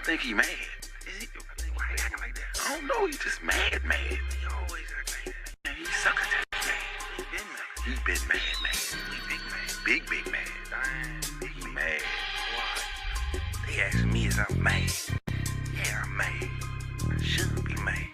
think he mad. Is he? Why he acting like that? I don't know. He's just mad. He always act like that. Man, he sucker mad. He been mad. He big mad. Dang. He mad. Why? They asking me is I'm mad. Yeah, I'm mad. I shouldn't be mad.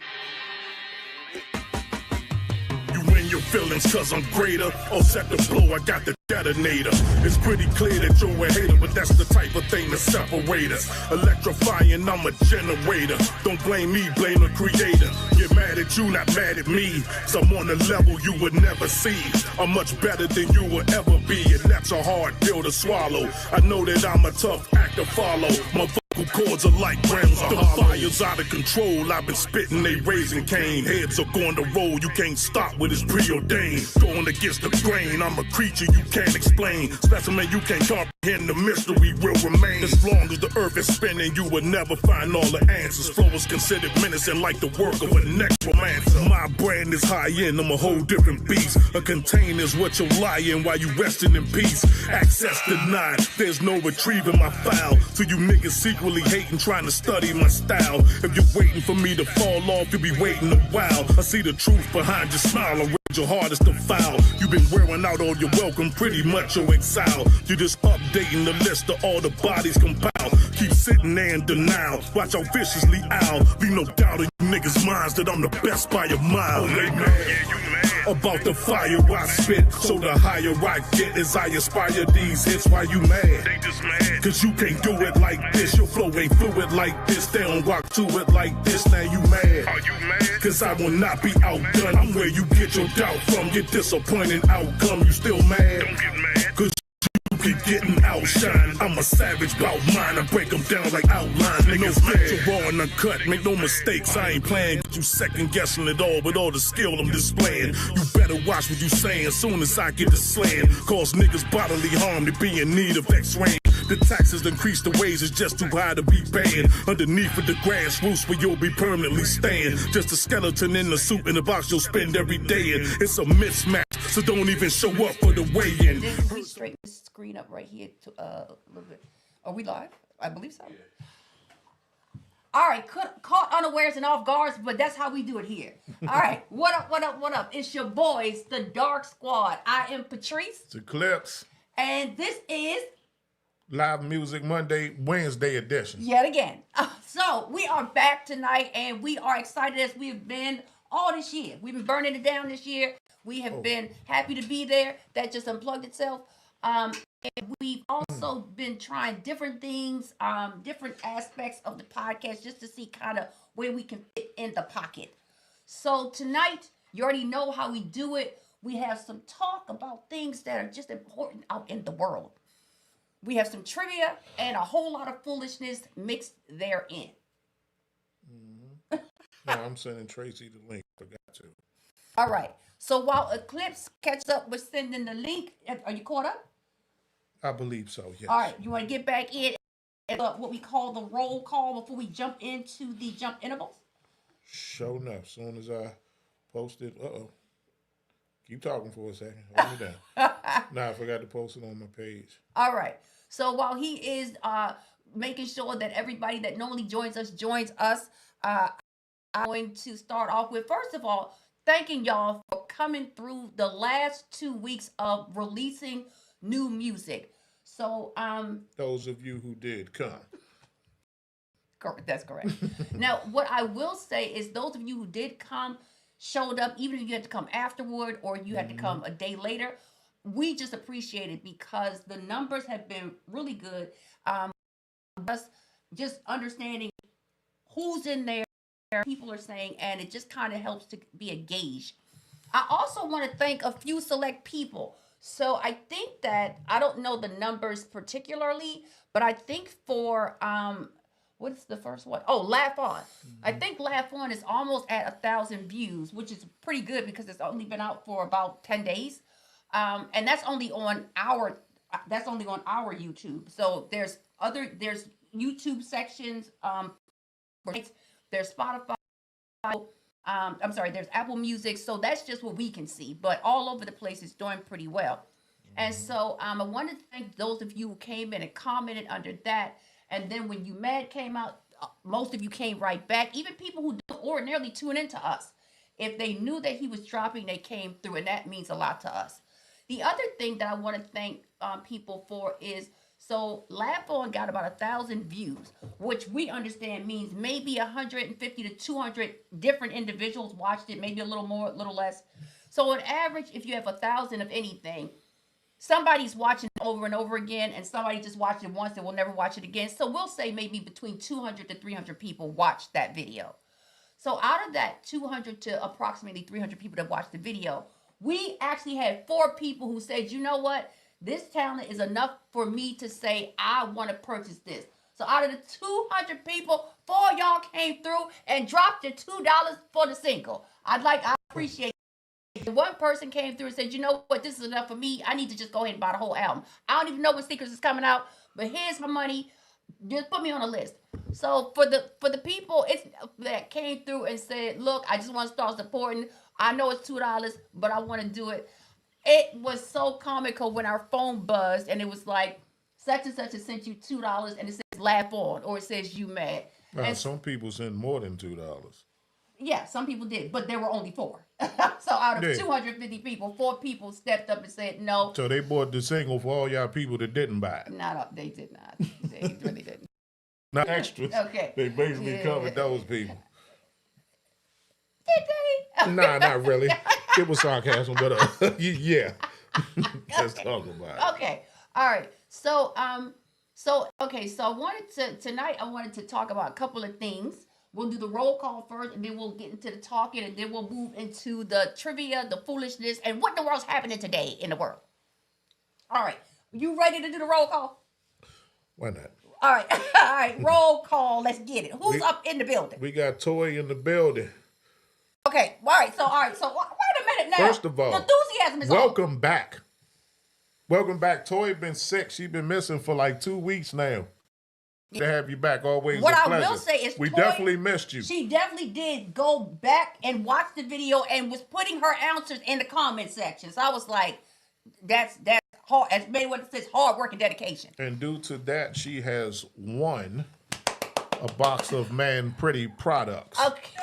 You in your feelings cause I'm greater. All set to blow, I got the detonator. It's pretty clear that you're a hater, but that's the type of thing that separate us. Electrifying, I'm a generator. Don't blame me, blame the creator. Get mad at you, not mad at me. So I'm on a level you would never see. I'm much better than you will ever be, and that's a hard pill to swallow. I know that I'm a tough act to follow. My vocal cords are like grams of hollow. The fire's out of control, I've been spitting, they raising cane. Heads are going to roll, you can't stop what is preordained. Going against the grain, I'm a creature you can't explain. Specimen you can't comprehend, the mystery will remain. As long as the earth is spinning, you will never find all the answers. Flow is considered menacing like the work of a necromancer. My brand is high end, I'm a whole different beast. A container's what you're lying while you resting in peace. Access denied, there's no retrieving my file. So you niggas secretly hating, trying to study my style. If you're waiting for me to fall off, you'll be waiting a while. I see the truth behind your smile, I read your heart is the foul. You've been wearing out all your welcome, pretty much your exile. You're just updating the list of all the bodies compiled. Keep sitting there in denial, watch how viciously I'll leave no doubt in you niggas' minds that I'm the best by a mile. Oh, they mad. Yeah, you mad. About the fire I spit, so the higher I get as I aspire these hits. Why you mad? They just mad. Cause you can't do it like this, your flow ain't fluid like this. They don't rock to it like this, now you mad. Are you mad? Cause I will not be outdone. I'm where you get your doubt from, your disappointing outcome. You still mad? Don't get mad. Cause you keep getting outshined. I'm a savage bout mine, I break them down like outlines. Niggas get raw and uncut, make no mistakes, I ain't playing. You second guessing it all with all the skill I'm displaying. You better watch what you saying, soon as I get to slaying. Cause niggas bodily harm to be in need of X-ray. The taxes increase, the wages just too high to be paying. Underneath with the grassroots where you'll be permanently staying. Just a skeleton in the suit in the box you'll spend every day in. It's a mismatch, so don't even show up for the weigh-in. Then we straighten the screen up right here to a little bit. Are we live? I believe so. Yeah. All right, caught unawares and off guards, but that's how we do it here. All right, what up? It's your boys, the Dark Squad. I am Patrice. It's Eclipse. And this is Live Music Monday, Wednesday edition. Yet again. So we are back tonight, and we are excited as we've been all this year. We've been burning it down this year. We have been happy to be there. That just unplugged itself. And we've also been trying different things, different aspects of the podcast just to see kind of where we can fit in the pocket. So tonight, you already know how we do it. We have some talk about things that are just important out in the world. We have some trivia and a whole lot of foolishness mixed therein. Mm-hmm. No, I'm sending Tracy the link. Forgot to. All right. So while Eclipse catches up with sending the link, are you caught up? I believe so, yes. All right. You want to get back in at what we call the roll call before we jump into the jump intervals? Sure enough. As soon as I posted, keep talking for a second. Hold me down. Nah, I forgot to post it on my page. All right. So while he is making sure that everybody that normally joins us, I'm going to start off with, first of all, thanking y'all for coming through the last 2 weeks of releasing new music. So those of you who did come. Correct. That's correct. Now, what I will say is those of you who did come, showed up, even if you had to come afterward or you had to come a day later, we just appreciate it because the numbers have been really good. Us just understanding who's in there, people are saying, and it just kind of helps to be a gauge. I also want to thank a few select people. So I think that, I don't know the numbers particularly, but I think for, what's the first one? Oh, Laugh On. I think Laugh On is almost at 1,000 views, which is pretty good because it's only been out for about 10 days. And that's only on our YouTube. So there's YouTube sections, there's Spotify, there's Apple Music. So that's just what we can see, but all over the place it's doing pretty well. And so I wanted to thank those of you who came in and commented under that. And then when You Mad came out, most of you came right back. Even people who don't ordinarily tune into us, if they knew that he was dropping, they came through, and that means a lot to us. The other thing that I want to thank people for is, so Laugh On got about 1,000 views, which we understand means maybe 150 to 200 different individuals watched it, maybe a little more, a little less. So on average, if you have 1,000 of anything, somebody's watching it over and over again, and somebody just watched it once and will never watch it again. So we'll say maybe between 200 to 300 people watched that video. So out of that 200 to approximately 300 people that watched the video, we actually had 4 people who said, you know what? This talent is enough for me to say, I want to purchase this. So out of the 200 people, 4 y'all came through and dropped your $2 for the single. I appreciate it. One person came through and said, you know what? This is enough for me. I need to just go ahead and buy the whole album. I don't even know when Secrets is coming out, but here's my money. Just put me on a list. So for the people that came through and said, look, I just want to start supporting. I know it's $2, but I want to do it. It was so comical when our phone buzzed and it was like, such and such has sent you $2 and it says Laugh On or it says you mad. And some people sent more than $2. Yeah, some people did, but there were only 4. So out of 250 people, 4 people stepped up and said no. So they bought the single for all y'all people that didn't buy it. They did not. They really didn't. Not extras. Okay. They basically covered those people. Did they? Nah, not really. It was sarcasm, but yeah. Let's talk about it. Okay. All right. So I wanted tonight I wanted to talk about a couple of things. We'll do the roll call first, and then we'll get into the talking, and then we'll move into the trivia, the foolishness, and what in the world's happening today in the world. All right. You ready to do the roll call? Why not? All right. All right. Roll call. Let's get it. Who's up in the building? We got Toy in the building. Okay. All right. So wait a minute now. First of all, the enthusiasm is welcome back. Welcome back. Toy been sick. She been missing for like 2 weeks now. To have you back, always what a I pleasure. will say is we Toy, definitely missed you. She definitely did go back and watch the video and was putting her answers in the comment section. So I was like, that's hard. As many what it says, hard work and dedication. And due to that, she has won a box of Man Pretty products. Okay.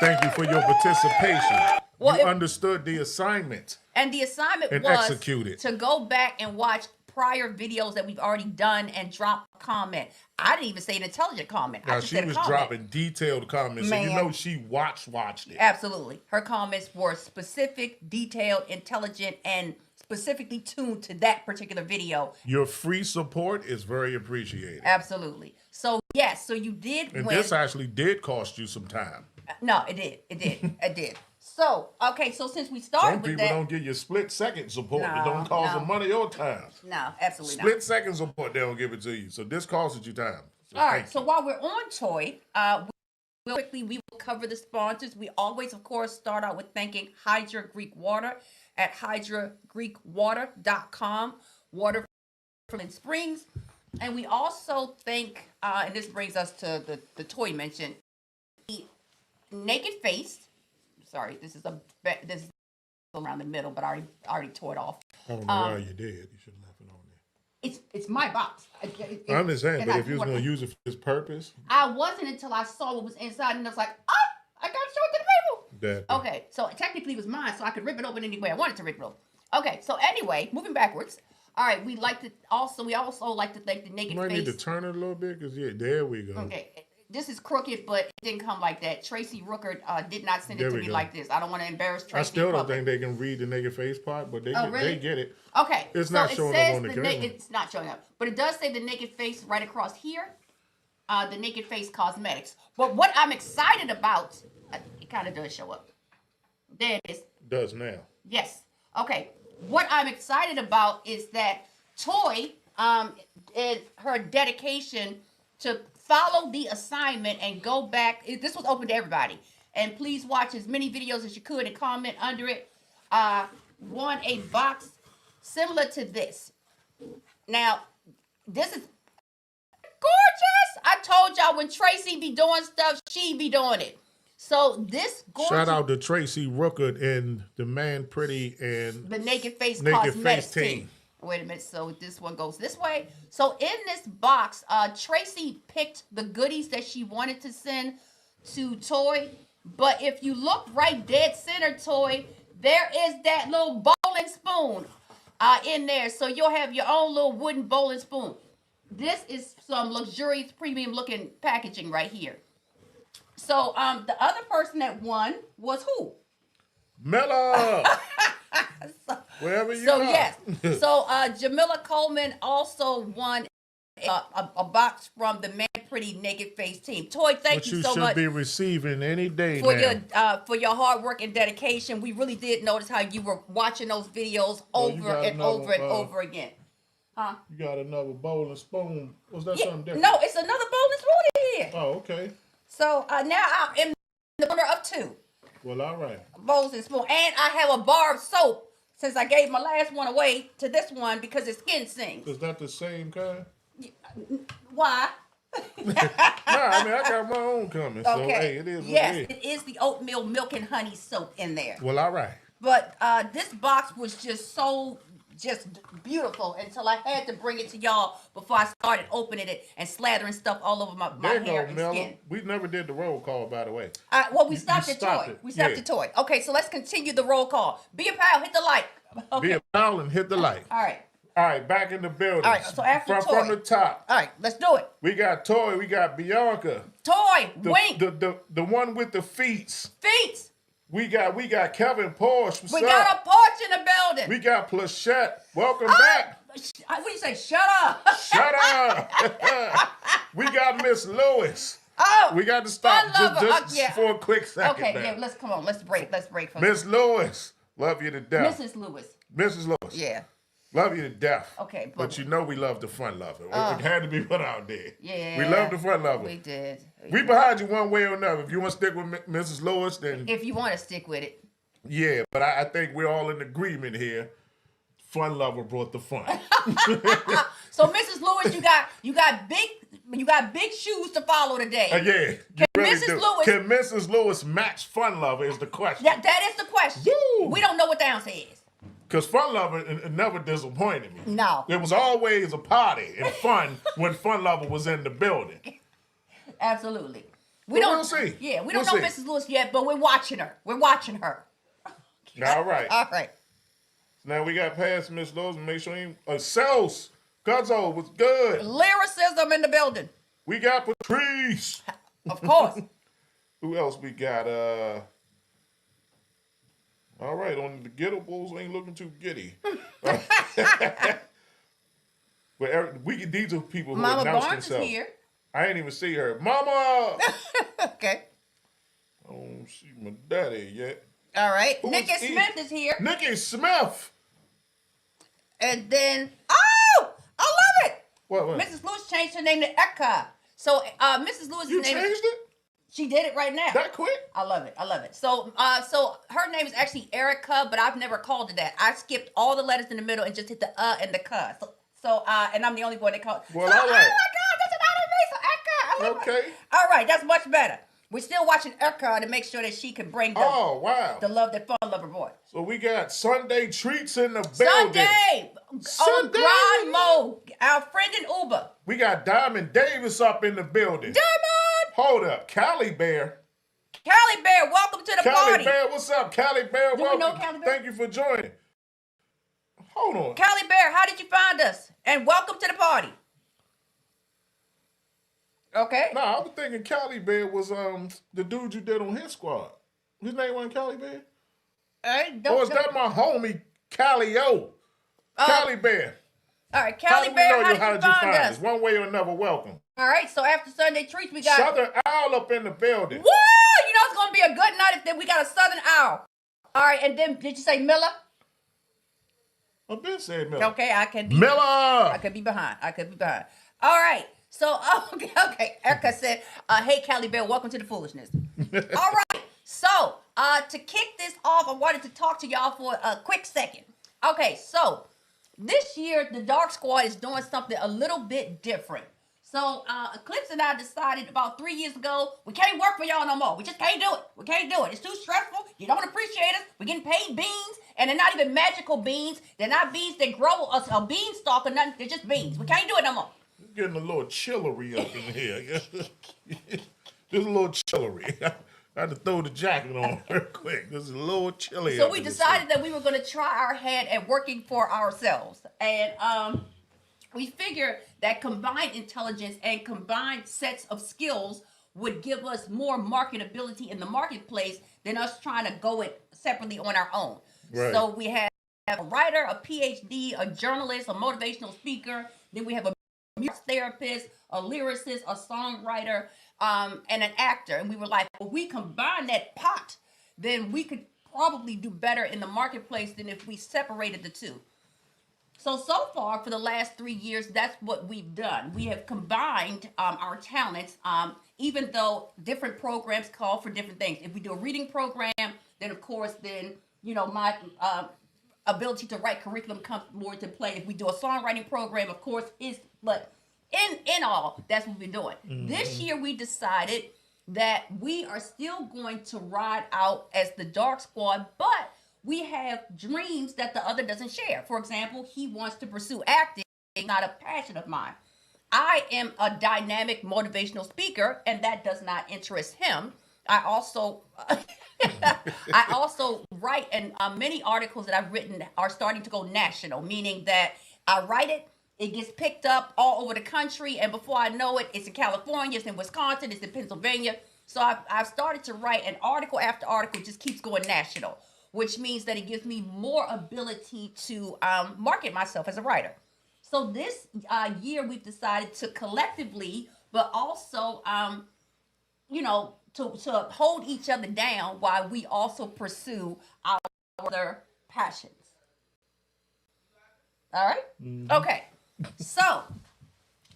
Thank you for your participation. Well, you understood the assignment. And the assignment was executed. To go back and watch prior videos that we've already done and drop a comment. I didn't even say an intelligent comment. Now, she was dropping detailed comments. Man. So you know she watched it. Absolutely. Her comments were specific, detailed, intelligent, and specifically tuned to that particular video. Your free support is very appreciated. Absolutely. So, yes. So you did win. And this actually did cost you some time. No, it did. It did. So, okay, so since we started with that... Some people don't give you split-second support. It don't cost them money or time. No, absolutely not. Split-second support, they don't give it to you. So this costed you time. So all right, so while we're on Toy, we will cover the sponsors. We always, of course, start out with thanking Hydra Greek Water at hydragreekwater.com. Water from Springs. And we also thank, and this brings us to the Toy mention, the Naked Face. Sorry, this is around the middle, but I already tore it off. I don't know why you did. You should have left it on there. It's my box. I understand, but if you was going to use it for this purpose. I wasn't until I saw what was inside, and I was like, I got to show it to the people. Okay, so technically it was mine, so I could rip it open any way I wanted to rip it open. Okay, so anyway, moving backwards. All right, we also like to thank the Naked Face. You might need to turn it a little bit, because there we go. Okay. This is crooked, but it didn't come like that. Tracy Rooker did not send it to me like this. I don't want to embarrass Tracy. I still don't think they can read the Naked Face part, but they get it. Okay. It's not showing up on the camera. It's not showing up. But it does say the Naked Face right across here. The Naked Face Cosmetics. But what I'm excited about, it kind of does show up. There it is. It does now. Yes. Okay. What I'm excited about is that Toy, and her dedication to follow the assignment and go back. This was open to everybody. And please watch as many videos as you could and comment under it. Won a box similar to this. Now, this is gorgeous. I told y'all when Tracy be doing stuff, she be doing it. So this gorgeous... Shout out to Tracy Rooker and the Man Pretty and... the Naked Face Cosmetics team. Wait a minute. So this one goes this way. So in this box, Tracy picked the goodies that she wanted to send to Toy. But if you look right dead center, Toy, there is that little bowling spoon in there. So you'll have your own little wooden bowling spoon. This is some luxurious premium looking packaging right here. So the other person that won was who? Miller. Wherever you are. Yes. So Jamila Coleman also won a box from the Man Pretty Naked Face team. Toy, thank you so much. But you should be receiving any day for your hard work and dedication. We really did notice how you were watching those videos over and over again. Huh? You got another bowling spoon. Was that something different? No, it's another bowling spoon in here. Oh, okay. So now I'm the owner of 2. Well, all right. Bowls and spoon. And I have a bar of soap since I gave my last one away to this one because it's skin sings. Is that the same kind? Why? Nah, I mean, I got my own coming. So, hey, it is what it is. It is the oatmeal milk and honey soap in there. Well, all right. But this box was just beautiful until I had to bring it to y'all before I started opening it and slathering stuff all over my hair and skin. We never did the roll call, by the way. We stopped at Toy. We stopped at Toy. Okay, so let's continue the roll call. Be a pal, hit the like. Okay. Be a pal and hit the like. All right. All right, back in the building. All right, so after Toy. From the top. All right, let's do it. We got Toy, we got Bianca. Toy, Wink. The one with the feet. Feet. We got Kevin Porsche. We got a Porsche in the building. We got Plachette. Welcome back. What do you say? Shut up. Shut up. We got Miss Lewis. Oh. We got to stop just for a quick second. Okay, now. yeah, let's break. Let's break for Miss Lewis. Love you to death. Mrs. Lewis. Mrs. Lewis. Yeah. Love you to death. Okay, but you know we love the fun lover. It had to be put out there. Yeah. We love the fun lover. We did. We behind you one way or another. If you want to stick with Mrs. Lewis, then... If you want to stick with it. Yeah, but I think we're all in agreement here. Fun lover brought the fun. So, Mrs. Lewis, you got big shoes to follow today. Yeah. Can Mrs. Lewis match fun lover is the question. That is the question. Woo! We don't know what the answer is. Because Fun Lover never disappointed me. No. It was always a party and fun when Fun Lover was in the building. Absolutely. We'll see. Yeah, we don't know Mrs. Lewis yet, but we're watching her. All right. All right. Now we got past Miss Lewis and make sure Sels, Guzzo was good. Lyricism in the building. We got Patrice. Of course. Who else we got? All right, on the gettables ain't looking too giddy. But these are people who Mama announced Barnes themselves. is here. I ain't even see her. Mama! Okay. I don't see my daddy yet. All right. Nikki Smith is here. Nikki Smith! And then, I love it! What? Mrs. Lewis changed her name to Eka. So, Mrs. Lewis' You name changed it? She did it right now. That quick? I love it. So her name is actually Erica, but I've never called her that. I skipped all the letters in the middle and just hit the and the ka. So and I'm the only one that called. Well, all right. Oh my God, that's an honor me. So Erica. Okay. All right, that's much better. We're still watching Erica to make sure that she can bring the the love that Fun Lover brought. So we got Sunday treats in the building. Sunday on grind mode. Our friend in Uber. We got Diamond Davis up in the building. Diamond. Hold up, Callie Bear. Callie Bear, welcome to the party. Callie Bear, what's up, Callie Bear? Do we know Callie Bear? Thank you for joining. Hold on. Callie Bear, how did you find us? And welcome to the party. Okay. Nah, I was thinking Callie Bear was the dude you did on Hit Squad. His name wasn't Callie Bear? Or is that my homie, Callie O? Callie Bear. All right, Callie Bear, how did you find us? One way or another, welcome. All right, so after Sunday treats, we got Southern Owl up in the building. Woo! You know it's gonna be a good night if we got a Southern Owl. All right, and then did you say Miller? I've been saying Miller. Okay, I can be Miller. I could be behind. All right. So okay. Erica said, "Hey, Callie Bear, welcome to the foolishness." All right. So to kick this off, I wanted to talk to y'all for a quick second. Okay, so this year the Dark Squad is doing something a little bit different. So Eclipse and I decided about 3 years ago, we can't work for y'all no more. We just can't do it. We can't do it. It's too stressful. You don't appreciate us. We're getting paid beans, and they're not even magical beans. They're not beans that grow a beanstalk or nothing. They're just beans. We can't do it no more. Getting a little chillery up in here. Just a little chillery. I had to throw the jacket on real quick. This is a little chilly. So we decided that we were going to try our hand at working for ourselves. And we figured that combined intelligence and combined sets of skills would give us more marketability in the marketplace than us trying to go it separately on our own. Right. So we have a writer, a PhD, a journalist, a motivational speaker. Then we have a music therapist, a lyricist, a songwriter, and an actor. And we were like, well, we combine that pot, then we could probably do better in the marketplace than if we separated the two. So far, for the last 3 years, that's what we've done. We have combined our talents, even though different programs call for different things. If we do a reading program, then of course, my ability to write curriculum comes more into play. If we do a songwriting program, of course, but in all, that's what we're doing. Mm-hmm. This year, we decided that we are still going to ride out as the Dark Squad, but we have dreams that the other doesn't share. For example, he wants to pursue acting, not a passion of mine. I am a dynamic motivational speaker, and that does not interest him. I also write, and many articles that I've written are starting to go national, meaning that I write it, it gets picked up all over the country, and before I know it, it's in California, it's in Wisconsin, it's in Pennsylvania. So I've started to write, and article after article just keeps going national, which means that it gives me more ability to market myself as a writer. So this year we've decided to collectively, but also, to hold each other down while we also pursue our other passions. All right? Mm-hmm. Okay. So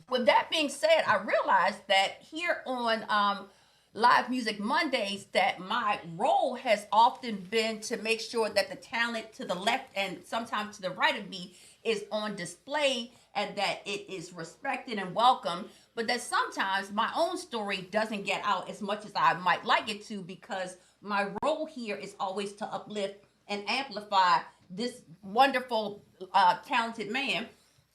with that being said, I realized that here on Live Music Mondays that my role has often been to make sure that the talent to the left and sometimes to the right of me is on display and that it is respected and welcomed, but that sometimes my own story doesn't get out as much as I might like it to, because my role here is always to uplift and amplify this wonderful, talented man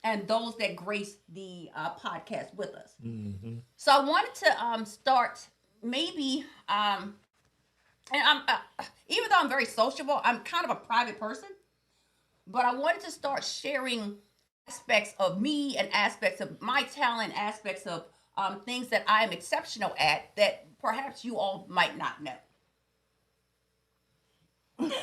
and those that grace the podcast with us. Mm-hmm. So I wanted to start maybe, and I'm even though I'm very sociable, I'm kind of a private person, but I wanted to start sharing aspects of me and aspects of my talent, aspects of things that I am exceptional at that perhaps you all might not know.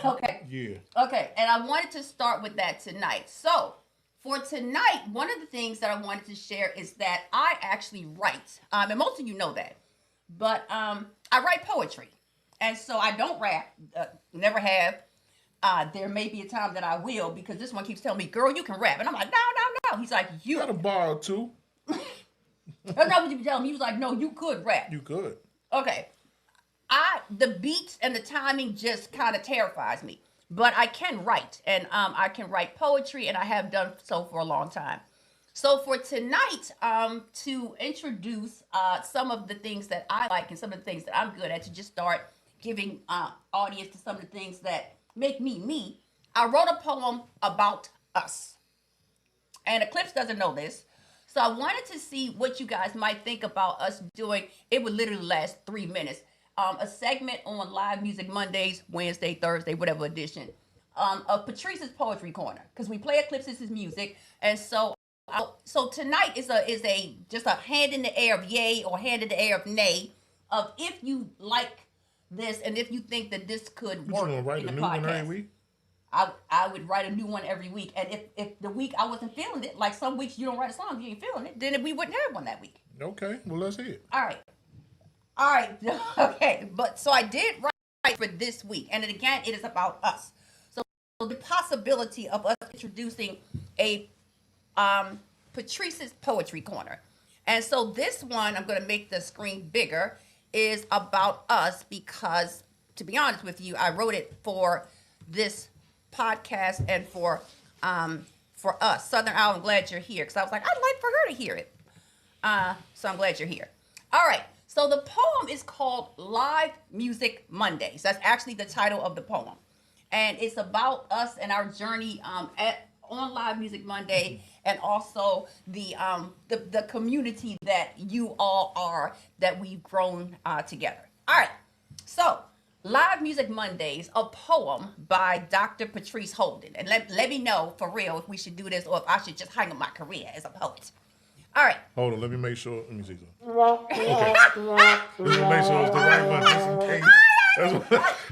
Okay. Yeah. Okay, and I wanted to start with that tonight. So for tonight, one of the things that I wanted to share is that I actually write, and most of you know that. But I write poetry, and so I don't rap, never have. There may be a time that I will, because this one keeps telling me, girl, you can rap. And I'm like, no. He's like, you got to borrow too. That's not what you be telling me. He was like, no, you could rap. You could. Okay. The beats and the timing just kind of terrifies me. But I can write, and I can write poetry, and I have done so for a long time. So for tonight, to introduce some of the things that I like and some of the things that I'm good at, to just start giving audience to some of the things that make me me, I wrote a poem about us. And Eclipse doesn't know this. So I wanted to see what you guys might think about us doing. It would literally last 3 minutes. A segment on Live Music Mondays, Wednesday, Thursday, whatever edition, of Patrice's Poetry Corner. Because we play Eclipse's music. And so tonight is just a hand in the air of yay or hand in the air of nay, of if you like this and if you think that this could work in the podcast. You gonna write a new one every week? I would write a new one every week. And if the week I wasn't feeling it, like some weeks you don't write a song, you ain't feeling it, then we wouldn't have one that week. Okay, well, let's hear it. All right. Okay, but so I did write for this week. And again, it is about us. So the possibility of us introducing a Patrice's Poetry Corner. And so this one, I'm going to make the screen bigger, is about us because, to be honest with you, I wrote it for this podcast and for us. Southern Owl, I'm glad you're here, because I was like, I'd like for her to hear it. So I'm glad you're here. All right. So the poem is called Live Music Mondays. That's actually the title of the poem. And it's about us and our journey on Live Music Monday, and also the community that you all are, that we've grown together. All right. So Live Music Mondays, a poem by Dr. Patrice Holden. And let me know for real if we should do this or if I should just hang up my career as a poet. All right. Hold on, let me make sure. Let me see something. Okay. Let me make sure it's the right one, just in case.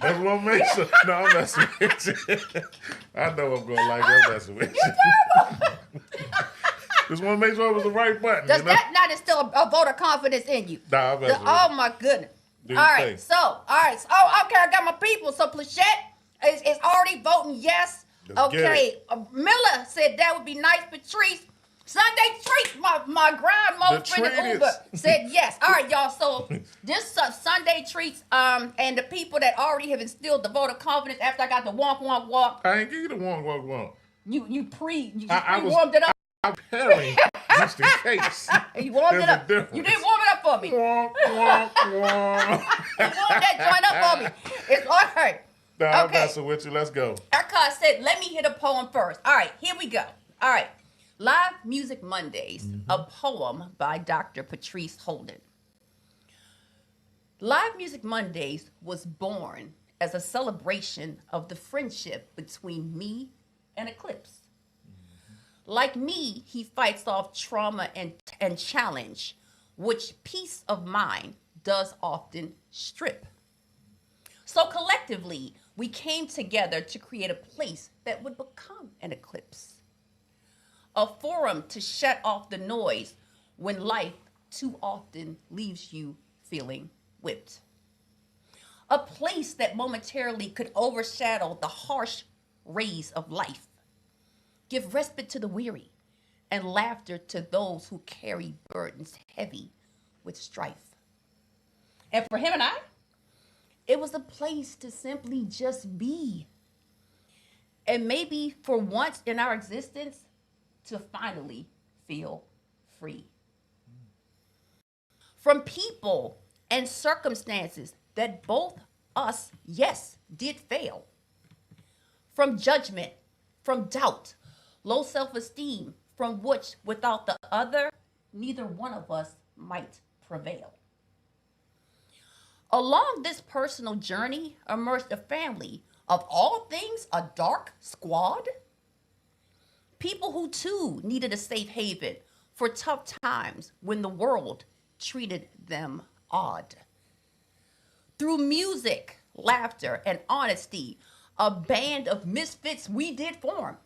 That's what I'm making sure. No, I'm messing with you. I know I'm going to like that. I'm messing with you. Just want to make sure it was the right button. Does that not instill a vote of confidence in you? Nah, I'm messing with Oh, my goodness. All right. So, okay, I got my people. So, Plachette is already voting yes. Okay. Miller said that would be nice. Patrice. Sunday Treats, my grandma friend in Uber said yes. All right, y'all. So this Sunday Treats, and the people that already have instilled the vote of confidence after I got the walk. I ain't give you the walk. You pre-warmed it up. I'm preparing just in case. You warmed it up. You didn't warm it up for me. You warmed that joint up for me. It's all right. No, I'm messing with you. Let's go. Arcot said, let me hit a poem first. All right, here we go. All right. Live Music Mondays, a poem by Dr. Patrice Holden. Live Music Mondays was born as a celebration of the friendship between me and Eclipse. Like me, he fights off trauma and challenge, which peace of mind does often strip. So collectively, we came together to create a place that would become an eclipse. A forum to shut off the noise when life too often leaves you feeling whipped. A place that momentarily could overshadow the harsh rays of life. Give respite to the weary and laughter to those who carry burdens heavy with strife. And for him and I, it was a place to simply just be. And maybe for once in our existence, to finally feel free. From people and circumstances that both us, yes, did fail. From judgment, from doubt, low self-esteem, from which without the other, neither one of us might prevail. Along this personal journey emerged a family of all things, a dark squad. People who too needed a safe haven for tough times when the world treated them odd. Through music, laughter, and honesty, a band of misfits we did form.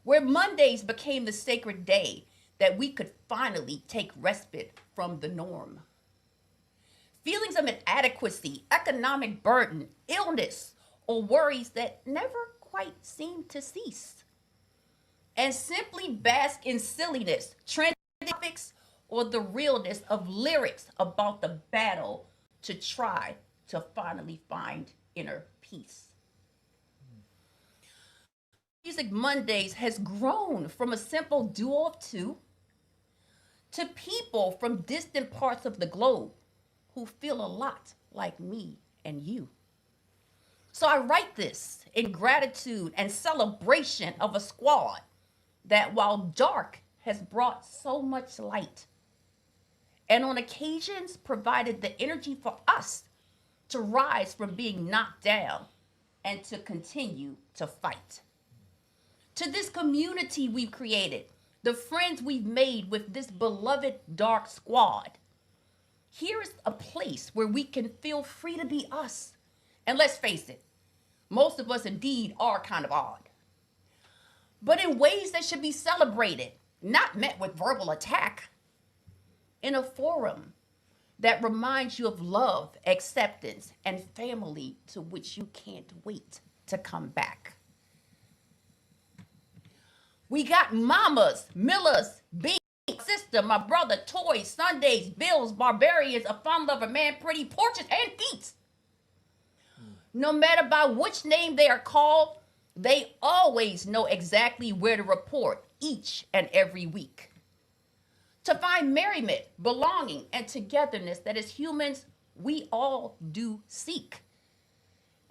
Where Mondays became the sacred day that we could finally take respite from the norm. Feelings of inadequacy, economic burden, illness, or worries that never quite seemed to cease. And simply bask in silliness, trending topics, or the realness of lyrics about the battle to try to finally find inner peace. Music Mondays has grown from a simple duo of two to people from distant parts of the globe who feel a lot like me and you. So I write this in gratitude and celebration of a squad that while dark has brought so much light and on occasions provided the energy for us to rise from being knocked down and to continue to fight. To this community we've created, the friends we've made with this beloved dark squad, here is a place where we can feel free to be us. And let's face it, most of us indeed are kind of odd. But in ways that should be celebrated, not met with verbal attack. In a forum that reminds you of love, acceptance, and family to which you can't wait to come back. We got mamas, Millers, B, sister, my brother, toys, Sundays, bills, barbarians, a fun lover, man, pretty, porches, and feet. No matter by which name they are called, they always know exactly where to report each and every week. to find merriment, belonging, and togetherness that as humans we all do seek.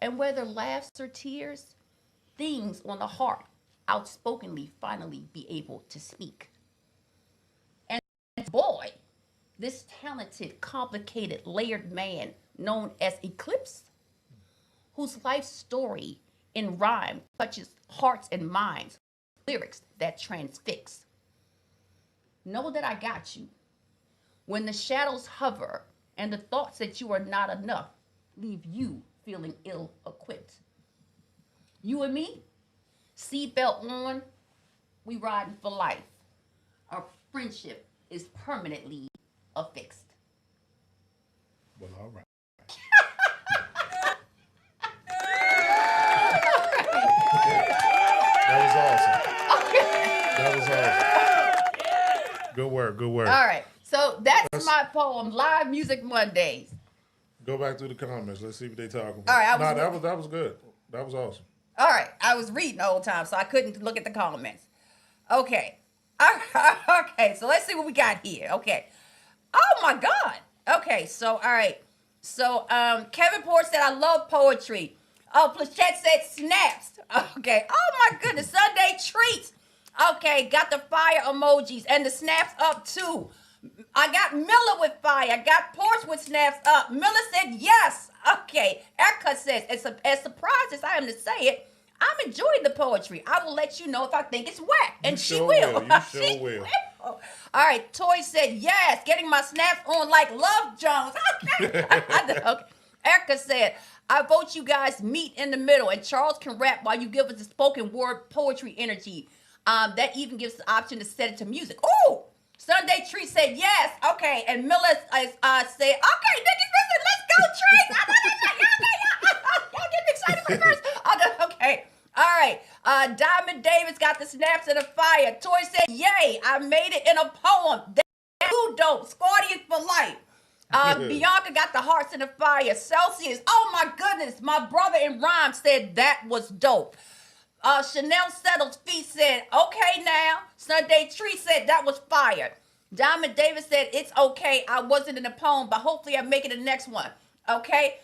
And whether laughs or tears, things on the heart outspokenly finally be able to speak. And boy, this talented, complicated, layered man known as Eclipse, whose life story in rhyme touches hearts and minds, lyrics that transfix. Know that I got you. When the shadows hover and the thoughts that you are not enough leave you feeling ill-equipped. You and me, seatbelt on, we riding for life. Our friendship is permanently affixed. Well, all right. That was awesome. That was awesome. Good work, good work. All right, so that's my poem, Live Music Mondays. Go back through the comments. Let's see what they talking about. All right, that was good. That was awesome. All right, I was reading the whole time, so I couldn't look at the comments. Okay. Okay, so let's see what we got here. Okay. Oh my God. Okay, so all right. So Kevin Port said I love poetry. Oh, Plachette said snaps. Okay. Oh my goodness. Sunday treats. Okay, got the fire emojis and the snaps up too. I got Miller with fire. I got Porsche with snaps up. Miller said yes. Okay. Erica says, as surprised as I am to say it, I'm enjoying the poetry. I will let you know if I think it's whack. And she will. You sure will. All right. Toy said yes. Getting my snaps on like Love Jones. Okay. Erica said, I vote you guys meet in the middle and Charles can rap while you give us the spoken word poetry energy. That even gives the option to set it to music. Oh! Sunday Tree said yes. Okay, and Miller said, okay, niggas, listen, let's go, Tree. Y'all getting excited for the first. Okay, all right. Diamond Davis got the snaps and the fire. Toy said, yay, I made it in a poem. You dope. Squaddy is for life. Bianca got the hearts and the fire. Celsius, oh my goodness, my brother in rhyme said that was dope. Chanel Settles Feet said, okay now. Sunday Tree said that was fire. Diamond Davis said, it's okay. I wasn't in the poem, but hopefully I make it the next one. Okay.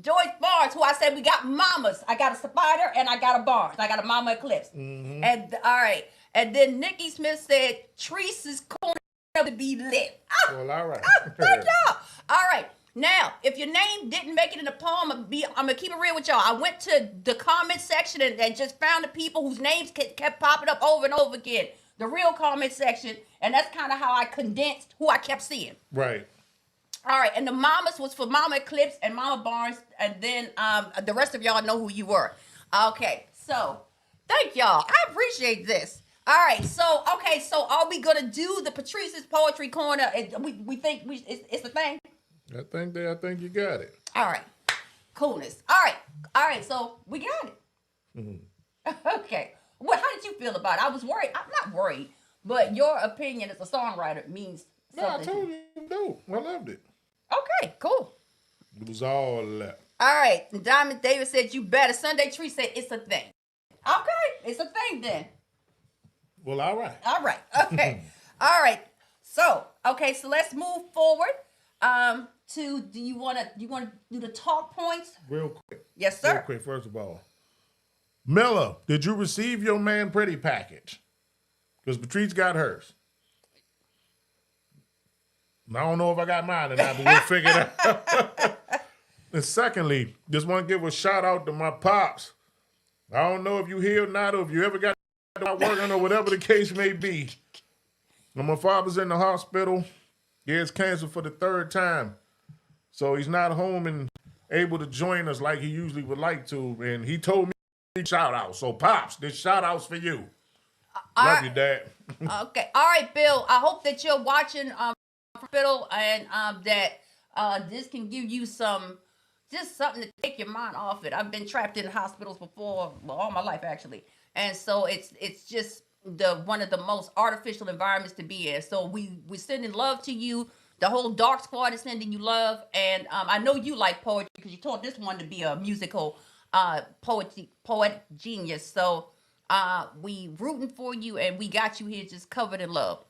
Joyce Barnes, who I said we got mamas. I got a spider and I got a Barnes. I got a mama Eclipse. Mm-hmm. And all right. And then Nikki Smith said, Treese's corner to be lit. Well, all right. Good job. All right. Now, if your name didn't make it in the poem, I'm going to keep it real with y'all. I went to the comment section and just found the people whose names kept popping up over and over again. The real comment section. And that's kind of how I condensed who I kept seeing. Right. All right. And the mamas was for Mama Eclipse and Mama Barnes. And then the rest of y'all know who you were. Okay. So, thank y'all. I appreciate this. All right. So, okay. So, are we going to do the Patrice's Poetry Corner? We think it's the thing? I think you got it. All right. Coolness. All right. So we got it. Mm-hmm. Okay. Well, how did you feel about it? I was worried. I'm not worried, but your opinion as a songwriter means something. No, I told you, dope. I loved it. Okay, cool. It was all that. All right. Diamond Davis said you better. Sunday Tree said it's a thing. Okay, it's a thing then. Well, all right. All right. Okay. All right. So let's move forward. Do you want to do the talk points? Real quick. Yes, sir. Real quick, first of all. Miller, did you receive your man Pretty package? Because Patrice got hers. I don't know if I got mine or not, but we'll figure it out. And secondly, just want to give a shout out to my pops. I don't know if you here or not, or if you ever got working or whatever the case may be. When my father's in the hospital. He has cancer for the third time. So he's not home and able to join us like he usually would like to. And he told me shout out. So Pops, this shout out's for you. Love you, Dad. Okay. All right, Bill. I hope that you're watching hospital and that this can give you something to take your mind off it. I've been trapped in hospitals before, all my life actually. And so it's just one of the most artificial environments to be in. So we're sending love to you. The whole Dark Squad is sending you love. And I know you like poetry because you taught this one to be a musical poet genius. So we rooting for you and we got you here just covered in love.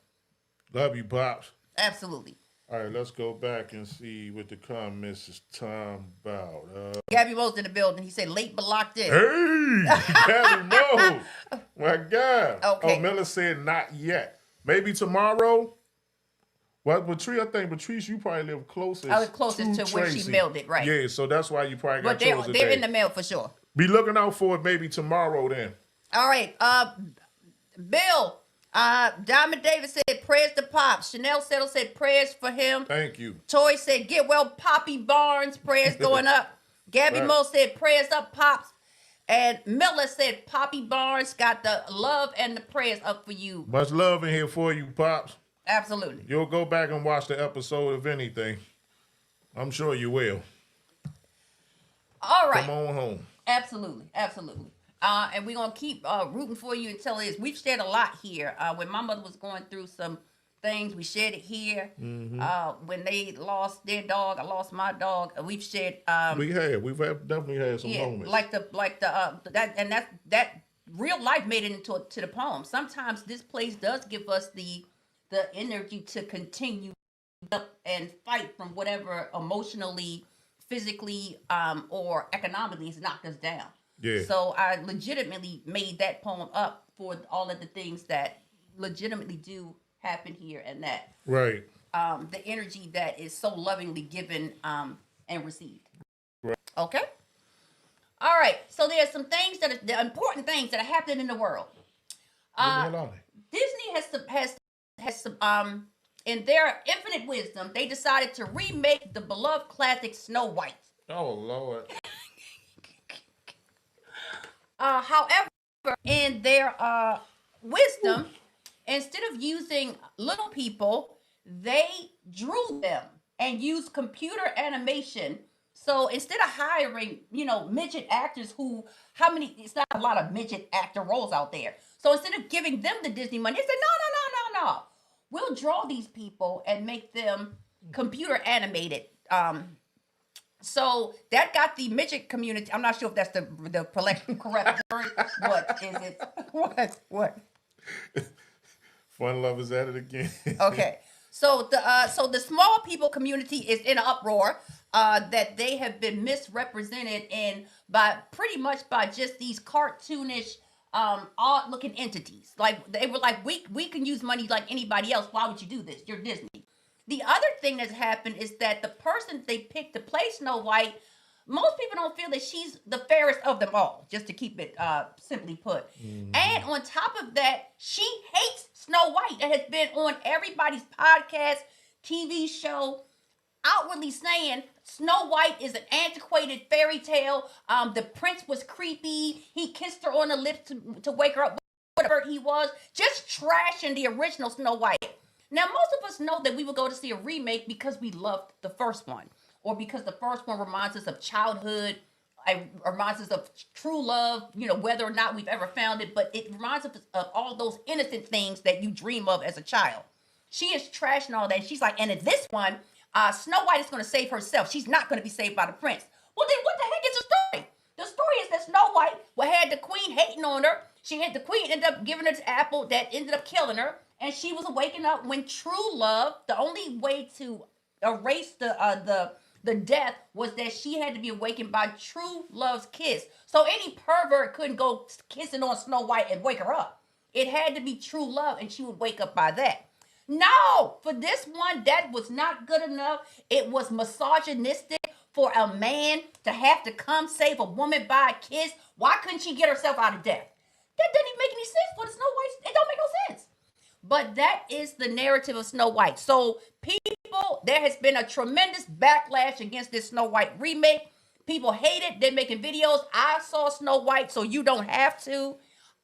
Love you, Pops. Absolutely. All right, let's go back and see what the comments is talking about. Gabby Mo's in the building. He said late but locked in. Hey, Gabby Mo. My God. Okay. Oh, Miller said not yet. Maybe tomorrow. Well, Patrice, I think, Patrice, you probably live closest. I was closest to where she mailed it, right? Yeah, so that's why you probably got But yours they're today. in the mail for sure. Be looking out for it maybe tomorrow then. All right. Bill, Diamond Davis said prayers to Pops. Chanel Settle said prayers for him. Thank you. Toy said get well, Poppy Barnes. Prayers going up. Gabby Right. Mo said prayers up, Pops. And Miller said Poppy Barnes got the love and the prayers up for you. Much love in here for you, Pops. Absolutely. You'll go back and watch the episode of anything. I'm sure you will. All right. Come on home. Absolutely. And we're going to keep rooting for you until it is. We've shared a lot here. When my mother was going through some things, we shared it here. Mm-hmm. When they lost their dog, I lost my dog. We've shared. We've definitely had some moments. That real life made it into the poem. Sometimes this place does give us the energy to continue up and fight from whatever emotionally, physically, or economically has knocked us down. Yeah. So I legitimately made that poem up for all of the things that legitimately do happen here, and that Right. the energy that is so lovingly given and received. Right. Okay. All right. So there's some things the important things that are happening in the world. Disney has some in their infinite wisdom, they decided to remake the beloved classic Snow White. Oh Lord. However, in their wisdom, instead of using little people, they drew them and used computer animation. So instead of hiring, midget actors it's not a lot of midget actor roles out there. So instead of giving them the Disney money, they said, no. We'll draw these people and make them computer animated. So that got the midget community. I'm not sure if that's the correct word. What is it? What? Fun lovers at it again. Okay. So the small people community is in an uproar that they have been misrepresented by just these cartoonish odd looking entities. Like they were like, we can use money like anybody else. Why would you do this? You're Disney. The other thing that's happened is that the person they picked to play Snow White, most people don't feel that she's the fairest of them all, just to keep it simply put. And on top of that, she hates Snow White and has been on everybody's podcast, TV show, outwardly saying Snow White is an antiquated fairy tale. The prince was creepy. He kissed her on the lips to wake her up, whatever he was. Just trashing the original Snow White. Now, most of us know that we would go to see a remake because we loved the first one, or because the first one reminds us of childhood, it reminds us of true love, whether or not we've ever found it, but it reminds us of all those innocent things that you dream of as a child. She is trashing all that. She's like, and in this one, Snow White is going to save herself. She's not going to be saved by the prince. Well, then what the heck is the story? The story is that Snow White had the queen hating on her. The queen ended up giving her the apple that ended up killing her. And she was waking up when true love, the only way to erase the death was that she had to be awakened by true love's kiss. So any pervert couldn't go kissing on Snow White and wake her up. It had to be true love, and she would wake up by that. No, for this one, that was not good enough. It was misogynistic for a man to have to come save a woman by a kiss. Why couldn't she get herself out of death? That doesn't even make any sense for the Snow White. It don't make no sense. But that is the narrative of Snow White. So there has been a tremendous backlash against this Snow White remake. People hate it. They're making videos. I saw Snow White, so you don't have to.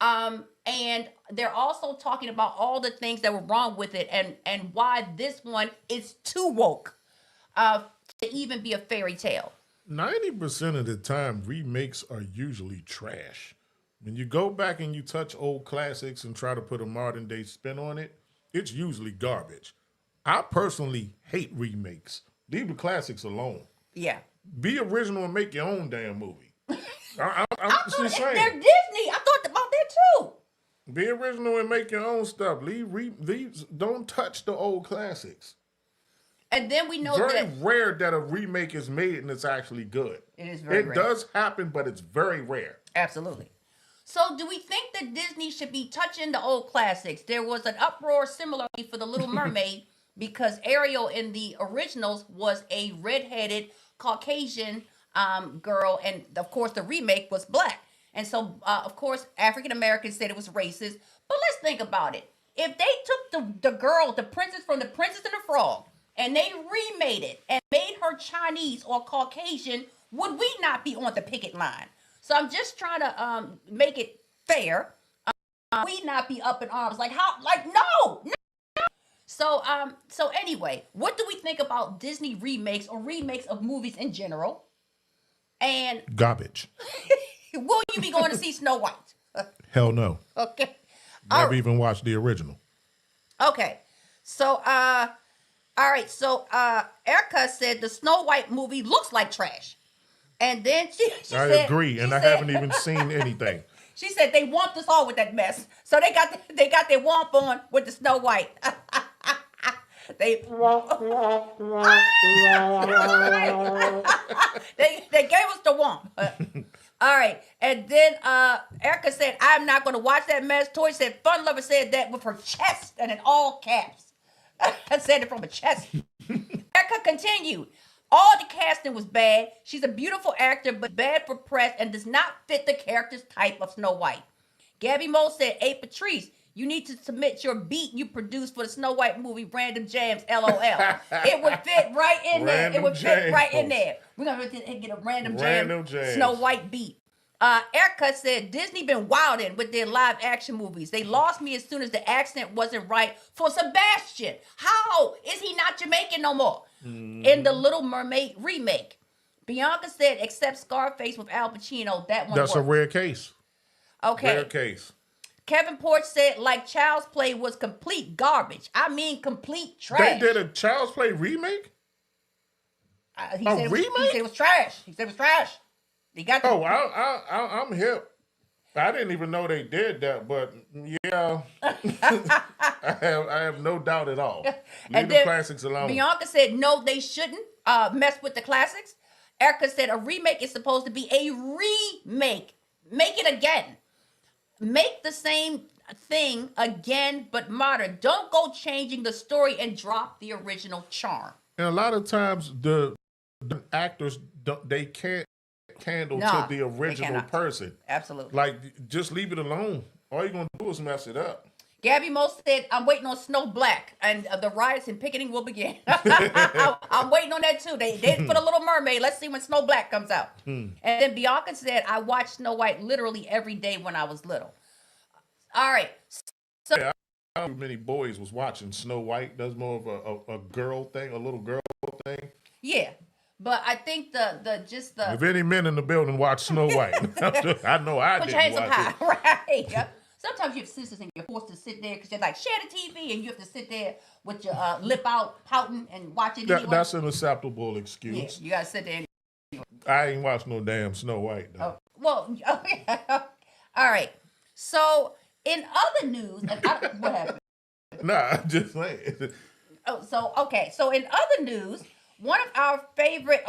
And they're also talking about all the things that were wrong with it and why this one is too woke to even be a fairy tale. 90% of the time, remakes are usually trash. When you go back and you touch old classics and try to put a modern day spin on it, it's usually garbage. I personally hate remakes. Leave the classics alone. Yeah. Be original and make your own damn movie. I'm just saying. They're Disney. I thought about that too. Be original and make your own stuff. Don't touch the old classics. And then we know Very rare that a remake is made and it's actually good. It is very rare. It does happen, but it's very rare. Absolutely. So do we think that Disney should be touching the old classics? There was an uproar similarly for The Little Mermaid because Ariel in the originals was a redheaded Caucasian girl, and of course the remake was black. And so, of course, African Americans said it was racist. But let's think about it. If they took the girl, the princess from The Princess and the Frog, and they remade it and made her Chinese or Caucasian, would we not be on the picket line? So I'm just trying to make it fair. We not be up in arms like how? Like no. So anyway, what do we think about Disney remakes or remakes of movies in general? And garbage. Will you be going to see Snow White? Hell no. Okay. Never even watched the original. Okay. So all right. So Erica said the Snow White movie looks like trash. And then she I agree, and I haven't even seen anything. She said they whomped us all with that mess. So they got their whomp on with the Snow White. they gave us the whomp. All right. And then Erica said, I'm not going to watch that mess. Toy said, Fun Lover said that with her chest and in all caps. I said it from a chest. Erica continued. All the casting was bad. She's a beautiful actor, but bad for press and does not fit the character's type of Snow White. Gabby Moe said, hey, Patrice, you need to submit your beat you produced for the Snow White movie, Random Jams, LOL. It would fit right in there. It would fit right in there. We're going to get a Random Jams Snow White beat. Erica said, Disney been wilding with their live action movies. They lost me as soon as the accent wasn't right for Sebastian. How is he not Jamaican no more? In the Little Mermaid remake. Bianca said, except Scarface with Al Pacino, that one That's worked. a rare case. Okay. Rare case. Kevin Porch said, like Child's Play was complete garbage. I mean, complete trash. They did a Child's Play remake? He said it was trash. He said it was trash. He got the... Oh, I'm hip. I didn't even know they did that, but yeah, I have no doubt at all. Leave the classics alone. Bianca said, no, they shouldn't mess with the classics. Erica said, a remake is supposed to be a remake. Make it again. Make the same thing again, but modern. Don't go changing the story and drop the original charm. And a lot of times, the actors, they can't handle to the original person. Absolutely. Like, just leave it alone. All you're going to do is mess it up. Gabby Moe said, I'm waiting on Snow Black, and the riots and picketing will begin. I'm waiting on that, too. They did for The Little Mermaid. Let's see when Snow Black comes out. And then Bianca said, I watched Snow White literally every day when I was little. All right. So, yeah, I don't know how many boys was watching Snow White. That's more of a girl thing, a little girl thing. Yeah. But I think the If any men in the building watch Snow White, I know I didn't watch it. Put your hands up high, right? Sometimes you have sisters and you're forced to sit there because they're like, share the TV, and you have to sit there with your lip out, pouting, and watching it. That's an acceptable excuse. Yeah, you got to sit there. I ain't watched no damn Snow White, though. Well, okay. All right. So, in other news, what happened? Nah, I'm just saying. So in other news, one of our favorite,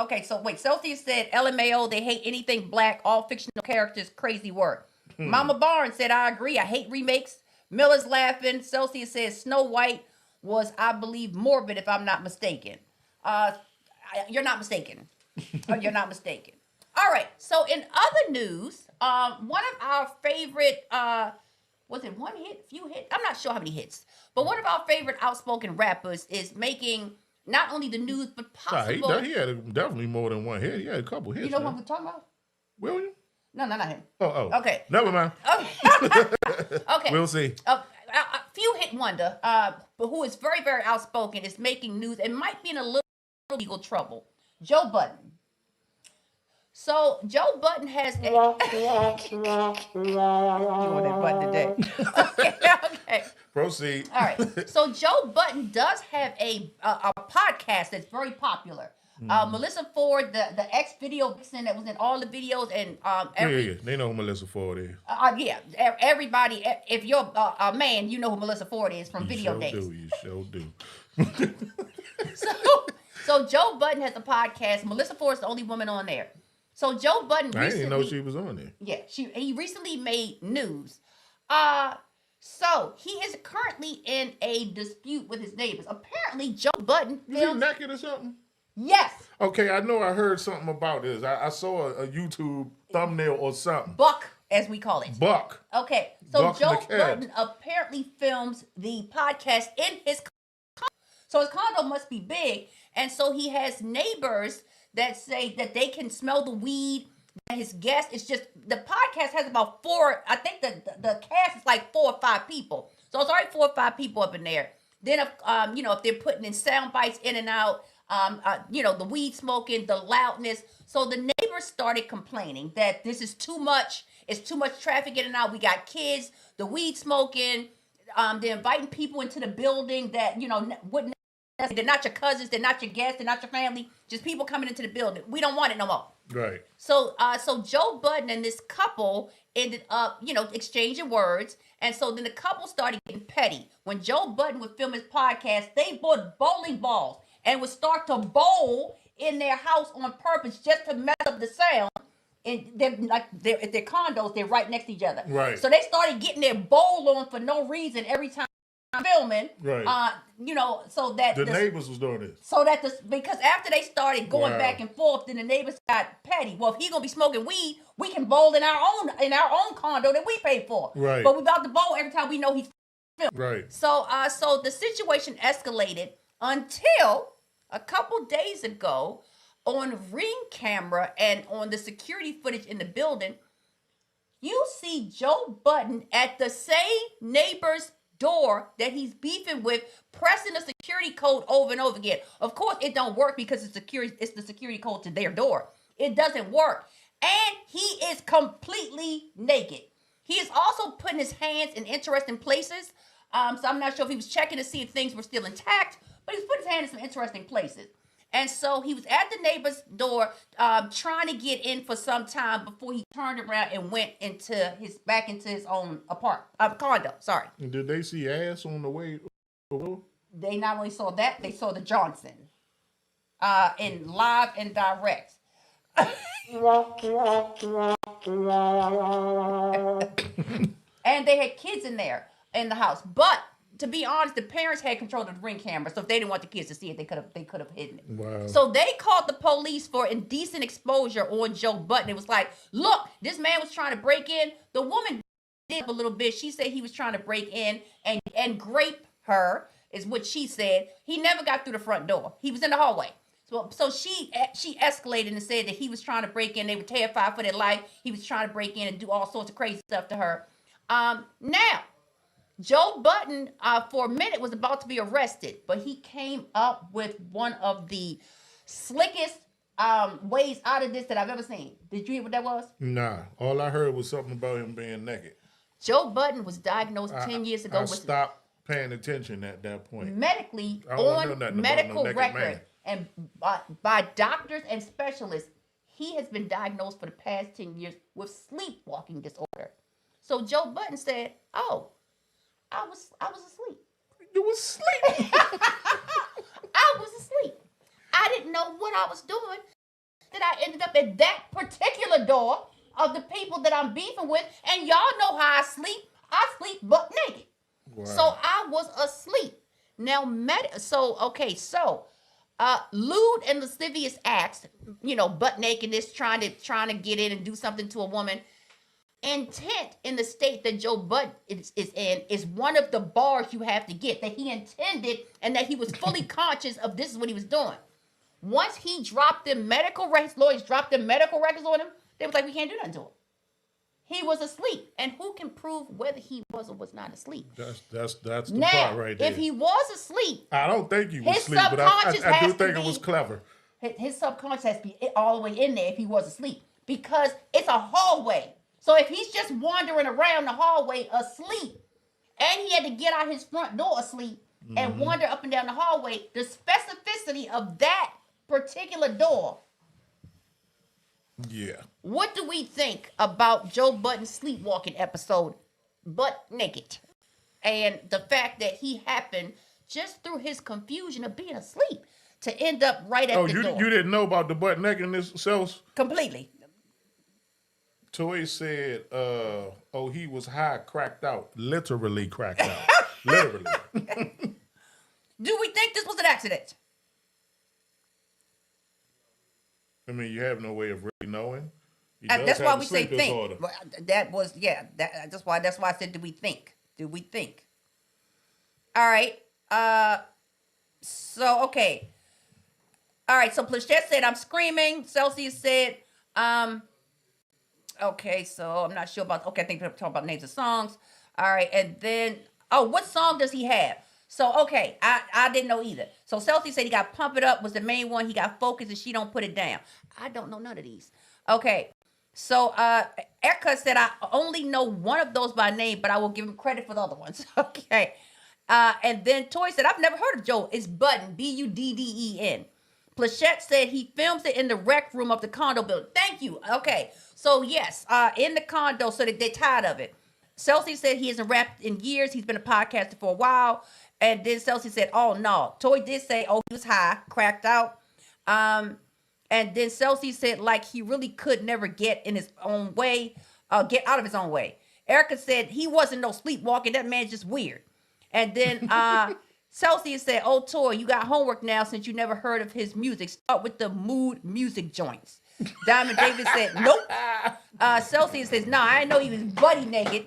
Celsius said, LMAO, they hate anything black, all fictional characters, crazy work. Mama Barnes said, I agree, I hate remakes. Miller's laughing. Celsius says, Snow White was, I believe, morbid, if I'm not mistaken. You're not mistaken. You're not mistaken. All right, so in other news, one of our favorite, was it one hit, few hits? I'm not sure how many hits. But one of our favorite outspoken rappers is making not only the news, but possible... He had definitely more than one hit. He had a couple hits. You know what we're talking about? William? No, not him. Oh. Okay. Never mind. Okay. We'll see. A few hit wonder, but who is very, very outspoken, is making news and might be in a little legal trouble. Joe Budden. So Joe Budden has a... You want that button today? Okay. Proceed. All right. So Joe Budden does have a podcast that's very popular. Melissa Ford, the ex video vixen that was in all the videos, and yeah, they know who Melissa Ford is. Everybody. If you're a man, you know who Melissa Ford is from video days. You sure do. So Joe Budden has a podcast. Melissa Ford is the only woman on there. So Joe Budden I didn't know she was on there. Yeah, he recently made news. So he is currently in a dispute with his neighbors. Apparently, Joe Budden Is he naked or something? Yes. Okay, I know I heard something about this. I saw a YouTube thumbnail or something. Buck, as we call it. Buck. Okay, so Buck Joe McCad. Budden apparently films the podcast in his condo. So his condo must be big. And so he has neighbors that say that they can smell the weed. His guest is just, the podcast has about 4, I think the cast is like 4 or 5 people. So it's already 4 or 5 people up in there. Then, if they're putting in sound bites in and out, the weed smoking, the loudness. So the neighbors started complaining that this is too much. It's too much traffic in and out. We got kids, the weed smoking. They're inviting people into the building that, wouldn't. They're not your cousins. They're not your guests. They're not your family. Just people coming into the building. We don't want it no more. Right. So Joe Budden and this couple ended up, exchanging words. And so then the couple started getting petty. When Joe Budden would film his podcast, they bought bowling balls and would start to bowl in their house on purpose just to mess up the sound. And they're at their condos, they're right next to each other. Right. So they started getting their bowl on for no reason every time filming. Right. So that the neighbors was doing this. So that because after they started going back and forth, then the neighbors got petty. Well, if he gonna be smoking weed, we can bowl in our own condo that we pay for. Right. But we about to bowl every time we know he's filming. Right. So the situation escalated until a couple days ago on Ring camera and on the security footage in the building, you see Joe Budden at the same neighbor's door that he's beefing with, pressing the security code over and over again. Of course, it don't work because it's the security code to their door. It doesn't work. And he is completely naked. He is also putting his hands in interesting places. So I'm not sure if he was checking to see if things were still intact, but he's putting his hand in some interesting places. And so he was at the neighbor's door trying to get in for some time before he turned around and went back into his own condo. Sorry. And did they see ass on the way? They not only saw that, they saw the Johnson in live and direct. And they had kids in there in the house. But to be honest, the parents had control of the Ring camera, so if they didn't want the kids to see it, they could have hidden it. Wow. So they called the police for indecent exposure on Joe Budden. It was like, look, this man was trying to break in. The woman did a little bit. She said he was trying to break in and grape her, is what she said. He never got through the front door. He was in the hallway. So she escalated and said that he was trying to break in. They were terrified for their life. He was trying to break in and do all sorts of crazy stuff to her. Now, Joe Budden, for a minute, was about to be arrested, but he came up with one of the slickest ways out of this that I've ever seen. Did you hear what that was? Nah. All I heard was something about him being naked. Joe Budden was diagnosed 10 years ago. I stopped paying attention at that point. Medically, on medical record, and by doctors and specialists, he has been diagnosed for the past 10 years with sleepwalking disorder. So Joe Budden said, "Oh, I was asleep. You was asleep." I was asleep. I didn't know what I was doing. That I ended up at that particular door of the people that I'm beefing with, and y'all know how I sleep. I sleep butt naked. Wow. So I was asleep. Now, lewd and lascivious acts, butt nakedness, trying to get in and do something to a woman. Intent in the state that Joe Budden is in is one of the bars you have to get, that he intended and that he was fully conscious of this is what he was doing. Once he dropped the medical records, lawyers dropped the medical records on him, they was like, we can't do nothing to him. He was asleep. And who can prove whether he was or was not asleep? That's the part right there. If he was asleep, I don't think he was asleep, but I do think it was clever. His subconscious has to be all the way in there if he was asleep, because it's a hallway. So if he's just wandering around the hallway asleep, and he had to get out his front door asleep and wander up and down the hallway, the specificity of that particular door. Yeah. What do we think about Joe Budden's sleepwalking episode, butt naked? And the fact that he happened just through his confusion of being asleep to end up right at the door. You didn't know about the butt nakedness, Cells? Completely. Toy said, he was high, cracked out. Literally cracked out. Literally. Do we think this was an accident? I mean, you have no way of really knowing. That's why we say think. That's why I said, do we think? Do we think? All right. Okay. All right. So Plachette said, I'm screaming. Celsius said, okay. So I'm not sure about, I think we're talking about names of songs. All right. And then, what song does he have? So, okay, I didn't know either. So Celsius said he got Pump It Up was the main one. He got Focus and She Don't Put It Down. I don't know none of these. Okay. So Erica said, I only know one of those by name, but I will give him credit for the other ones. Okay. And then Toy said, I've never heard of Joe. It's Budden, Budden. Plachette said he films it in the rec room of the condo building. Thank you. Okay. So, yes, in the condo, so that they're tired of it. Celsius said he hasn't rapped in years. He's been a podcaster for a while. And then Celsius said, oh, no. Toy did say, he was high, cracked out. And then Celsius said, like, he really could never get in his own way, get out of his own way. Erica said, he wasn't no sleepwalking. That man's just weird. And then Celsius said, Toy, you got homework now since you never heard of his music. Start with the mood music joints. Diamond Davis said, nope. Celsius says, I didn't know he was buddy naked.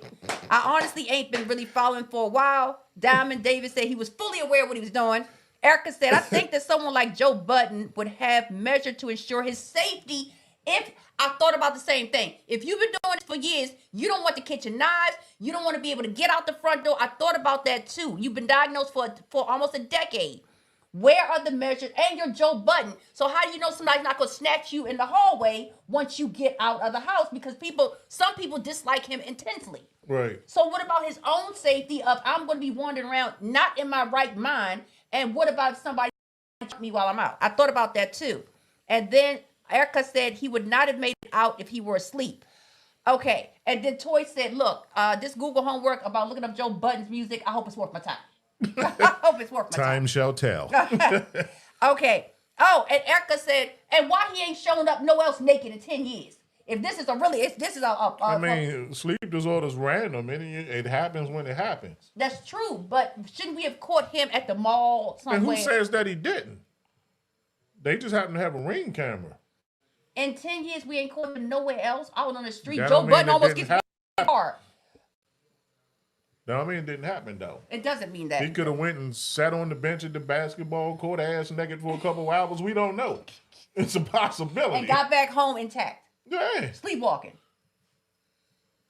I honestly ain't been really following for a while. Diamond Davis said he was fully aware of what he was doing. Erica said, I think that someone like Joe Budden would have measured to ensure his safety. If I thought about the same thing. If you've been doing this for years, you don't want the kitchen knives. You don't want to be able to get out the front door. I thought about that too. You've been diagnosed for almost a decade. Where are the measures? And you're Joe Budden. So how do you know somebody's not going to snatch you in the hallway once you get out of the house? Because some people dislike him intensely. Right. So what about his own safety of, I'm going to be wandering around not in my right mind? And what about if somebody shot me while I'm out? I thought about that too. And then Erica said he would not have made it out if he were asleep. Okay. And then Toy said, look, this Google homework about looking up Joe Budden's music, I hope it's worth my time. I hope it's worth my time. Time shall tell. Okay. And Erica said, and why he ain't shown up no else naked in 10 years? If this is sleep disorder's random. It happens when it happens. That's true, but shouldn't we have caught him at the mall somewhere? And who says that he didn't? They just happen to have a Ring camera. In 10 years, we ain't caught him nowhere else. I was on the street. That Joe Budden almost gets me hard. No, I mean, it didn't happen, though. It doesn't mean that. He could have went and sat on the bench at the basketball court, ass naked for a couple of hours. We don't know. It's a possibility. And got back home intact. Yeah. Sleepwalking.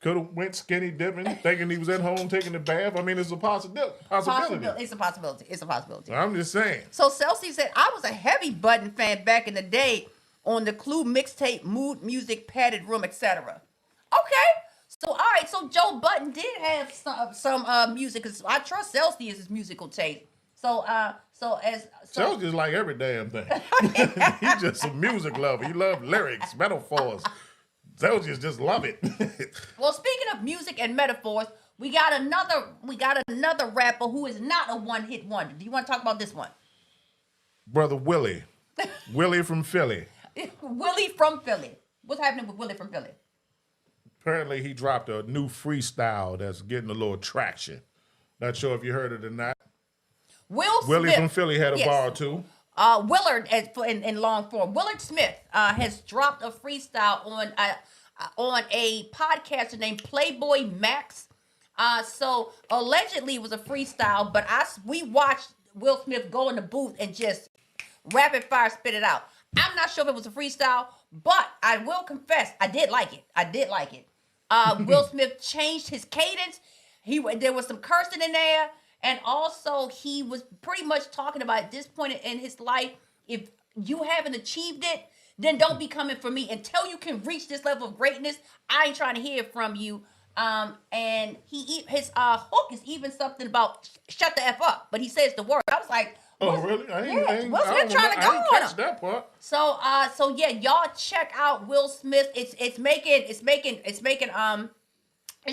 Could have went skinny dipping, thinking he was at home taking a bath. I mean, it's a possibility. It's a possibility. I'm just saying. So Celsius said, I was a heavy Budden fan back in the day on the Clue mixtape, mood music, padded room, etc. Okay. So, all right, so Joe Budden did have some music. Cause I trust Celsius' musical taste. Celsius like every damn thing. He's just a music lover. He loves lyrics, metaphors. Celsius just love it. Well, speaking of music and metaphors, we got another rapper who is not a one-hit wonder. Do you want to talk about this one? Brother Willie. Willie from Philly. Willie from Philly. What's happening with Willie from Philly? Apparently, he dropped a new freestyle that's getting a little traction. Not sure if you heard it or not. Willie from Philly had a bar too. Willard, in long form, Willard Smith has dropped a freestyle on a podcaster named Playboy Max. So allegedly it was a freestyle, but we watched Will Smith go in the booth and just rapid fire spit it out. I'm not sure if it was a freestyle, but I will confess I did like it. Will Smith changed his cadence. There was some cursing in there. And also, he was pretty much talking about at this point in his life, if you haven't achieved it, then don't be coming for me. Until you can reach this level of greatness, I ain't trying to hear from you. And his hook is even something about shut the F up. But he says the word. I was like, Oh, really? I ain't Will Smith trying to go on catch him. that part. So yeah, y'all check out Will Smith. It's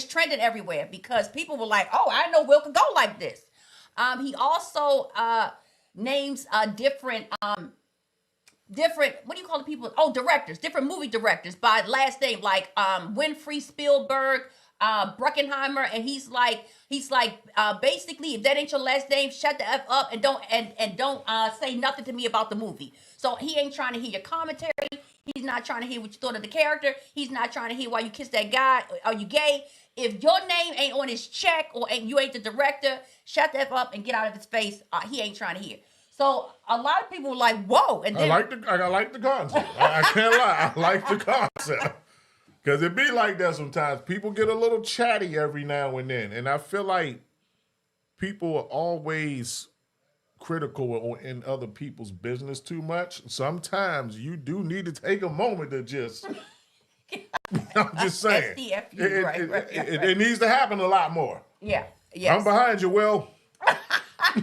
trending everywhere because people were like, oh, I didn't know Will could go like this. He also names different what do you call the people? Oh, directors, different movie directors by last name, like Winfrey, Spielberg, Bruckheimer, and he's like basically, if that ain't your last name, shut the F up and don't say nothing to me about the movie. So he ain't trying to hear your commentary. He's not trying to hear what you thought of the character. He's not trying to hear why you kissed that guy. Are you gay? If your name ain't on his check or you ain't the director, shut the F up and get out of his face. He ain't trying to hear. So a lot of people were like, whoa. And then, I like the concept. I can't lie. I like the concept. Because it be like that sometimes. People get a little chatty every now and then. And I feel like people are always critical in other people's business too much. Sometimes you do need to take a moment to just... I'm just saying. It needs to happen a lot more. Yeah. Yes. I'm behind you, Will.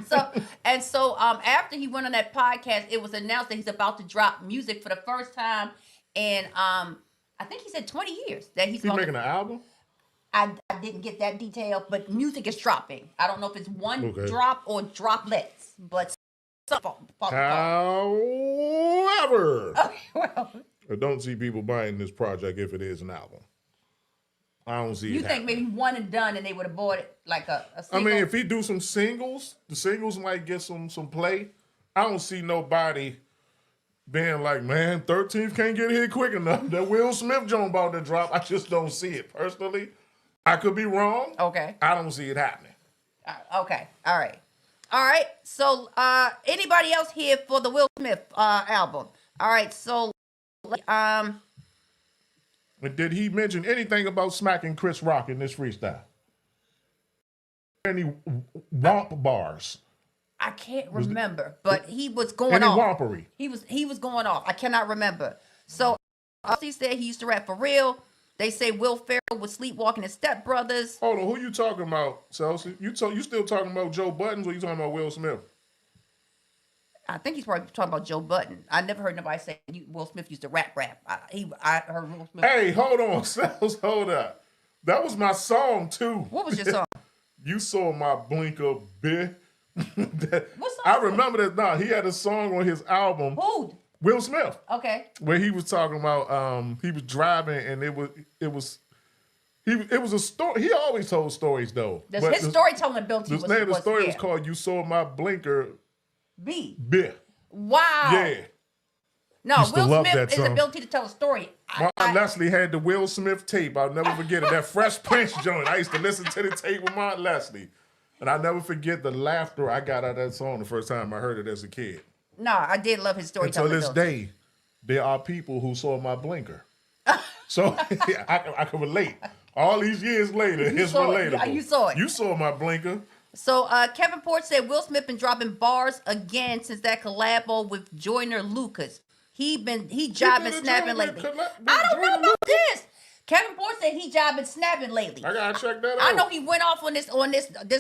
So after he went on that podcast, it was announced that he's about to drop music for the first time in I think he said 20 years that he's making an album. I didn't get that detail, but music is dropping. I don't know if it's one drop or droplets, but however, well, I don't see people buying this project if it is an album. I don't see. You think maybe one and done, and they would have bought it like a single? I mean, if he do some singles, the singles might get some play. I don't see nobody being like, man, 13th can't get here quick enough. That Will Smith joint about to drop. I just don't see it personally. I could be wrong. Okay. I don't see it happening. Okay. All right. So, anybody else here for the Will Smith album? All right. So, But did he mention anything about smacking Chris Rock in this freestyle? Any womp bars? I can't remember, but he was going off. Wompery? He was going off. I cannot remember. So he said he used to rap for real. They say Will Ferrell was sleepwalking his stepbrothers. Hold on, who you talking about, Chelsea? You still talking about Joe Budden, or you talking about Will Smith? I think he's probably talking about Joe Budden. I never heard nobody say Will Smith used to rap. I heard Will Smith. Hey, hold on, Sales, hold up. That was my song too. What was your song? You saw my blinker, bitch. What song? I remember that. Nah, he had a song on his album. Who? Will Smith. Okay. Where he was talking about he was driving and it was a story. He always told stories though. His storytelling ability was. The name of the story was called "You Saw My Blinker." B. Wow. Yeah. No, Will Smith's ability to tell a story. My Aunt Leslie had the Will Smith tape. I'll never forget it. That Fresh Prince joint. I used to listen to the tape with my Aunt Leslie. And I'll never forget the laughter I got out of that song the first time I heard it as a kid. No, I did love his storytelling. Until this day, there are people who saw my blinker. So I can relate. All these years later, it's relatable. You saw it. You saw my blinker. So Kevin Porch said Will Smith been dropping bars again since that collabo with Joyner Lucas. He jobbing snapping lately. I don't know about this. Kevin Porch said he jobbing snapping lately. I gotta check that out. I know he went off on this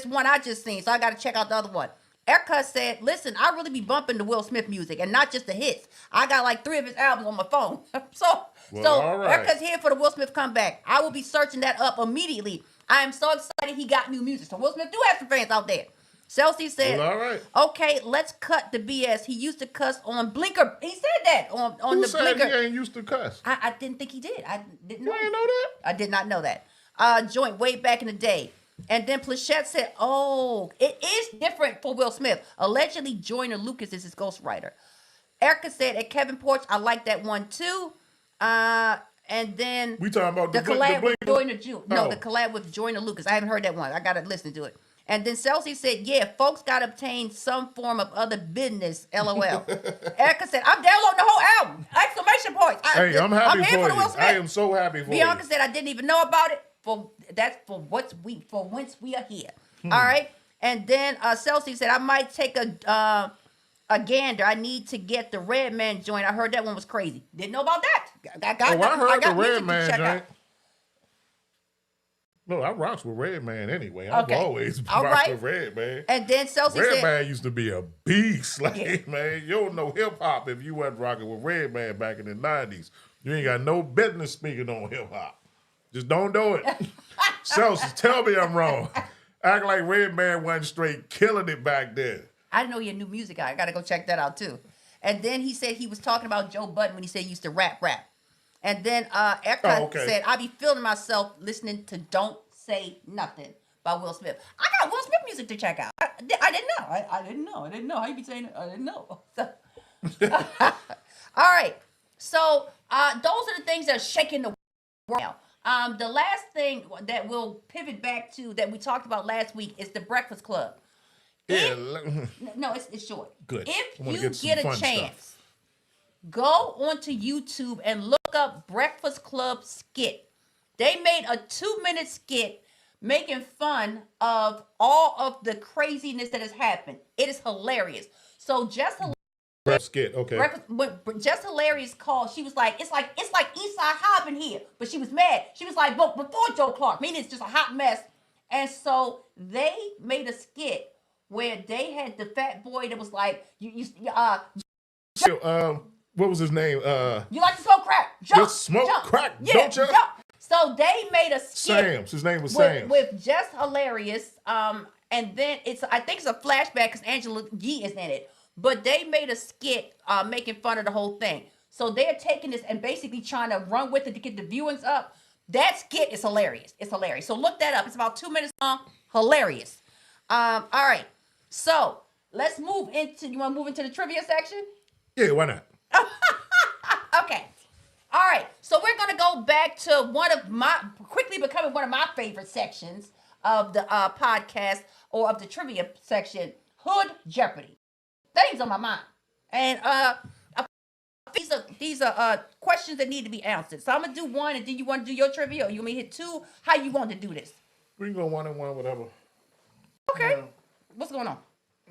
one I just seen, so I gotta check out the other one. Erica said, listen, I really be bumping the Will Smith music and not just the hits. I got like 3 of his albums on my phone. So right. Erica's here for the Will Smith comeback. I will be searching that up immediately. I am so excited he got new music. So Will Smith do have some fans out there. Chelsea said, all right. Okay, let's cut the BS. He used to cuss on Blinker. He said that on Who the said Blinker. He ain't used to cuss. I didn't think he did. I didn't know. You ain't know that? I did not know that. Joint way back in the day. And then Plachette said, oh, it is different for Will Smith. Allegedly, Joyner Lucas is his ghostwriter. Erica said, at Kevin Porch, I like that one too. And then we talking about the collab with Joyner No, the collab with Joyner Lucas. I haven't heard that one. I got to listen to it. And then Chelsea said, yeah, folks got to obtain some form of other business, LOL. Erica said, I'm downloading the whole album. Exclamation points. I'm happy for the Will you. Smith. I am so happy for Bianca you. said, I didn't even know about it. That's for whence we are here. All right. And then Chelsea said, I might take a gander. I need to get the Red Man joint. I heard that one was crazy. Didn't know about that. I heard the Red Man joint. No, I rocks with Redman anyway. I've Okay. always All rocked right. with Redman. And then Celsi said, Redman used to be a beast. Like, Yeah. man, you don't know hip hop if you wasn't rocking with Redman back in the 90s. You ain't got no business speaking on hip hop. Just don't do it. Celsi, tell me I'm wrong. Act like Redman wasn't straight killing it back then. I didn't know he had new music out. I got to go check that out too. And then he said he was talking about Joe Budden when he said he used to rap. And then Eclipse said, I be feeling myself listening to Don't Say Nothing by Will Smith. I got Will Smith music to check out. I didn't know. I didn't know. I didn't know. How you be saying it? I didn't know. So, all right. So those are the things that are shaking the world now. The last thing that we'll pivot back to that we talked about last week is the Breakfast Club. Yeah. No, it's short. Good. If I wanna you get some get a fun chance, stuff. go onto YouTube and look up Breakfast Club skit. They made a 2-minute skit making fun of all of the craziness that has happened. It is hilarious. So just Skit, okay. when Just Hilarious called, she was like, it's like Eastside High in here. But she was mad. She was like, but before Joe Clark, meaning it's just a hot mess. And so they made a skit where they had the fat boy that was like, what was his name? you like to smoke crack? Jump, Just smoke jump. crack, Yeah, don't you? jump. So they made a skit. Sam's. His name was Sam's. With Just Hilarious. And then I think it's a flashback because Angela Yee is in it. But they made a skit making fun of the whole thing. So they're taking this and basically trying to run with it to get the viewings up. That skit is hilarious. It's hilarious. So look that up. It's about 2 minutes long. Hilarious. All right. So let's move into. You want to move into the trivia section? Yeah, why not? Okay. All right. So we're going to go back to quickly becoming one of my favorite sections of the podcast or of the trivia section, Hood Jeopardy. Things on my mind. And these are questions that need to be answered. So I'm going to do one, and then you want to do your trivia, or you want me to hit two? How you want to do this? We can go 1 and 1, whatever. Okay. Yeah. What's going on?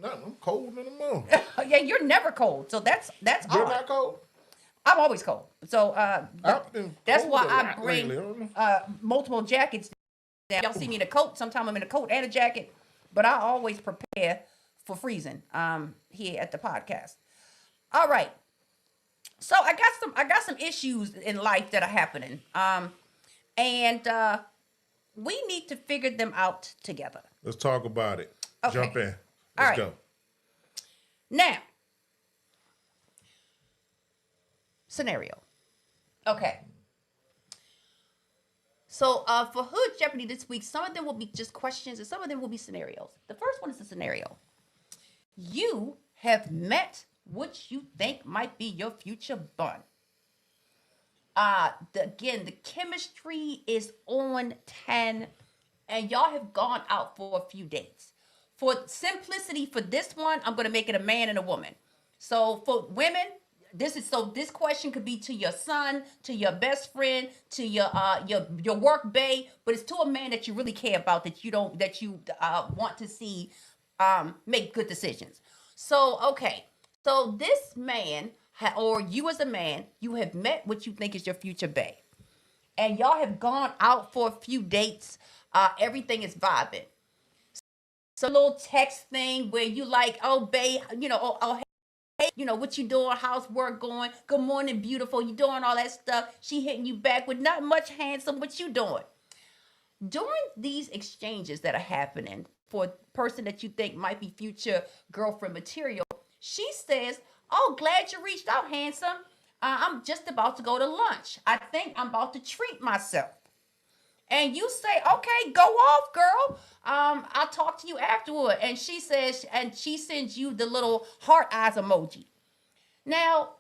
Nothing. I'm cold in the morning. Yeah, you're never cold. So that's You're odd. not cold? I'm always cold. So that's why I bring lately, multiple jackets. Y'all see me in a coat. Sometimes I'm in a coat and a jacket, but I always prepare for freezing here at the podcast. All right. So I got some issues in life that are happening. And we need to figure them out together. Let's talk about it. Okay. Jump in. All Let's right. go. Now, scenario. Okay. So for Hood Jeopardy this week, some of them will be just questions and some of them will be scenarios. The first one is a scenario. You have met what you think might be your future bun. Again, the chemistry is on 10, and y'all have gone out for a few dates. For simplicity, for this one, I'm going to make it a man and a woman. So for women, this question could be to your son, to your best friend, to your work bae, but it's to a man that you really care about, that you want to see make good decisions. So okay, so this man or you as a man, you have met what you think is your future bae, and y'all have gone out for a few dates. Everything is vibing. So a little text thing where you like, oh babe, hey, what you doing? How's work going? Good morning, beautiful. You doing all that stuff? She hitting you back with not much handsome. What you doing? During these exchanges that are happening for a person that you think might be future girlfriend material, she says, oh, glad you reached out, handsome. I'm just about to go to lunch. I think I'm about to treat myself. And you say, okay, go off, girl. I'll talk to you afterward. And she says, and she sends you the little heart eyes emoji. Now,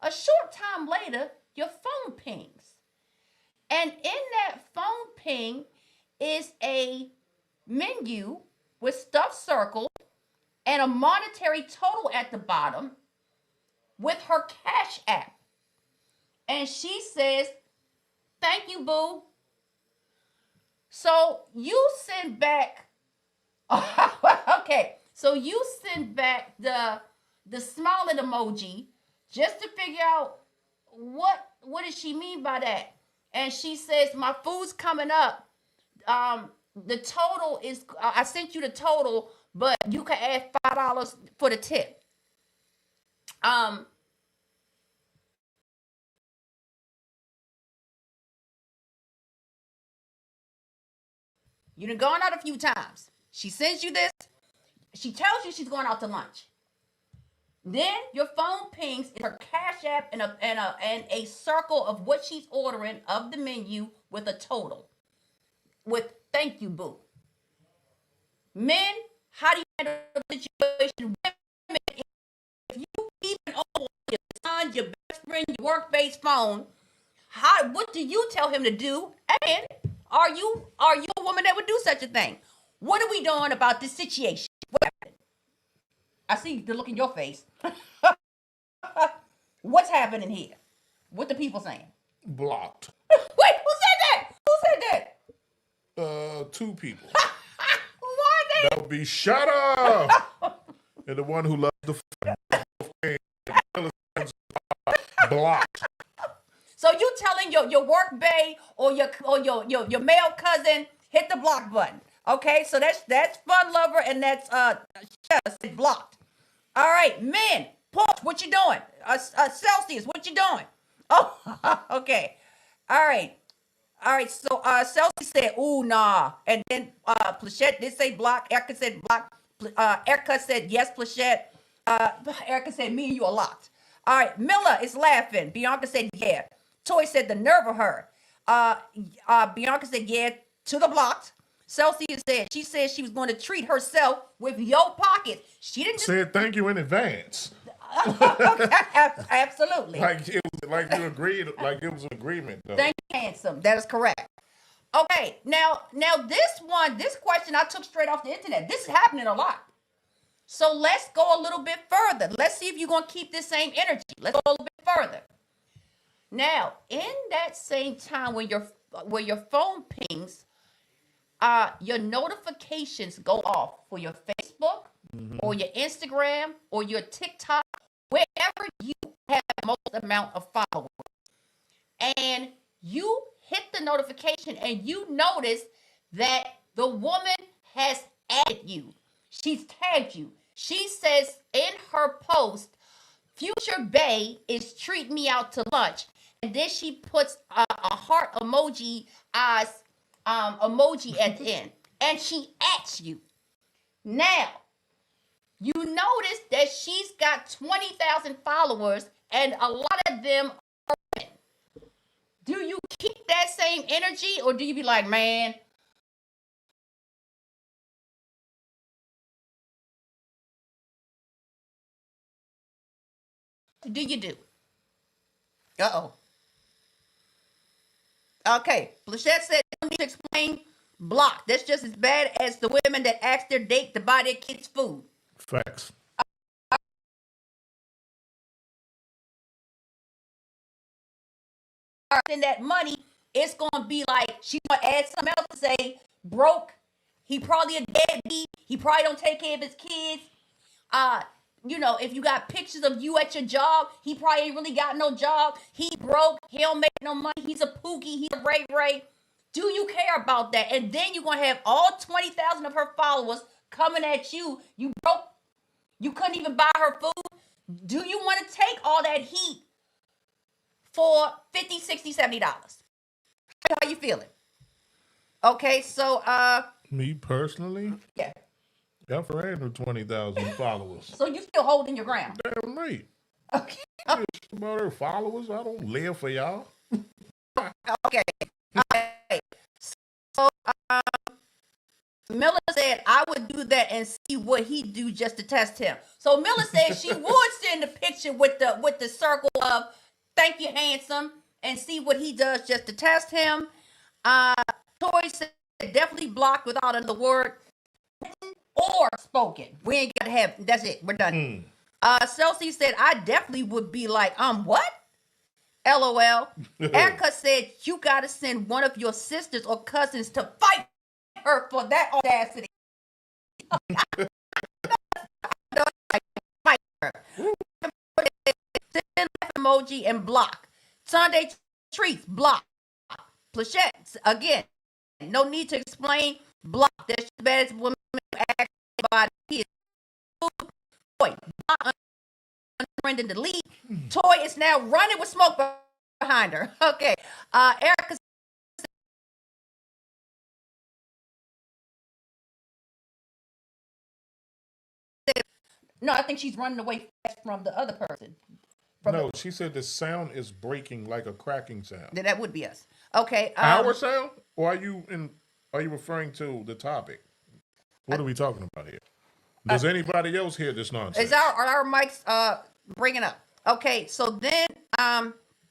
a short time later, your phone pings. And in that phone ping is a menu with stuff circled and a monetary total at the bottom with her Cash App. And she says, thank you, boo. So you send back, okay, so you send back the smiling emoji just to figure out what does she mean by that? And she says, my food's coming up. the total is I sent you the total, but you can add $5 for the tip. You done gone out a few times. She sends you this. She tells you she's going out to lunch. Then your phone pings her Cash App and a circle of what she's ordering of the menu with a total. With thank you, boo. Men, how do you handle the situation? Women, if you even own your son, your best friend, your work-based phone, what do you tell him to do? And are you a woman that would do such a thing? What are we doing about this situation? What happened? I see the look in your face. What's happening here? What the people saying? Blocked. Wait, who said that? Who said that? 2 people. Why they? That would be shut up. And the one who loves the blocked. So you telling your work bae or your male cousin hit the block button? Okay, so that's fun lover and that's blocked. All right, men, Push, what you doing? Celsius, what you doing? Oh, okay. All right. So Celsius said, "Ooh, nah," and then Plachette did say block. Erica said block. Erica said yes, Plachette. Erica said me and you are locked. All right, Miller is laughing. Bianca said yeah. Toy said the nerve of her. Bianca said yeah to the blocked. Celsius said she she was going to treat herself with your pocket. She didn't said thank you in advance. Absolutely. Like it was like you agreed. Like it was an agreement. Though. Thank you, handsome. That is correct. Okay, now this question I took straight off the internet. This is happening a lot. So let's go a little bit further. Let's see if you're gonna keep this same energy. Let's go a little bit further. Now, in that same time when your phone pings, your notifications go off for your Facebook or your Instagram or your TikTok, wherever you have the most amount of followers. And you hit the notification and you notice that the woman has added you. She's tagged you. She says in her post, "Future Bae is treating me out to lunch." And then she puts a heart emoji emoji at the end. And she adds you. Now, you notice that she's got 20,000 followers and a lot of them are women. Do you keep that same energy or do you be like, man, do you do? Uh-oh. Okay, Plachette said, "Don't need to explain, block. That's just as bad as the women that ask their date to buy their kids food." Facts. And that money, it's going to be like, she's going to add something else to say, broke. He probably a deadbeat. He probably don't take care of his kids. If you got pictures of you at your job, he probably ain't really got no job. He broke. He don't make no money. He's a pookie. He's a ray. Do you care about that? And then you're going to have all 20,000 of her followers coming at you. You broke. You couldn't even buy her food. Do you want to take all that heat for $50, $60, $70? How you feeling? Okay, so me personally, yeah. Y'all for ain't no 20,000 followers. So you still holding your ground? Damn right. Okay. About her followers, I don't live for y'all. Okay. All right. So Miller said I would do that and see what he do just to test him. So Miller said she would send a picture with the circle of "thank you, handsome," and see what he does just to test him. Tori said definitely blocked without another word or spoken. We ain't gotta have. That's it. We're done. Celsius said I definitely would be like, what? LOL. Erica said you gotta send one of your sisters or cousins to fight her for that audacity. Fight her. Send emoji and block. Sunday treats block. Plachette again. No need to explain. Block. That's the baddest woman act about it. Toy. Block, unfriend, and delete. Toy is now running with smoke behind her. Okay. Erica. No, I think she's running away fast from the other person. No, she said the sound is breaking like a cracking sound. Then that would be us. Okay. Our sound? Or are you referring to the topic? What are we talking about here? Does anybody else hear this nonsense? Are our mics bringing up? Okay, so then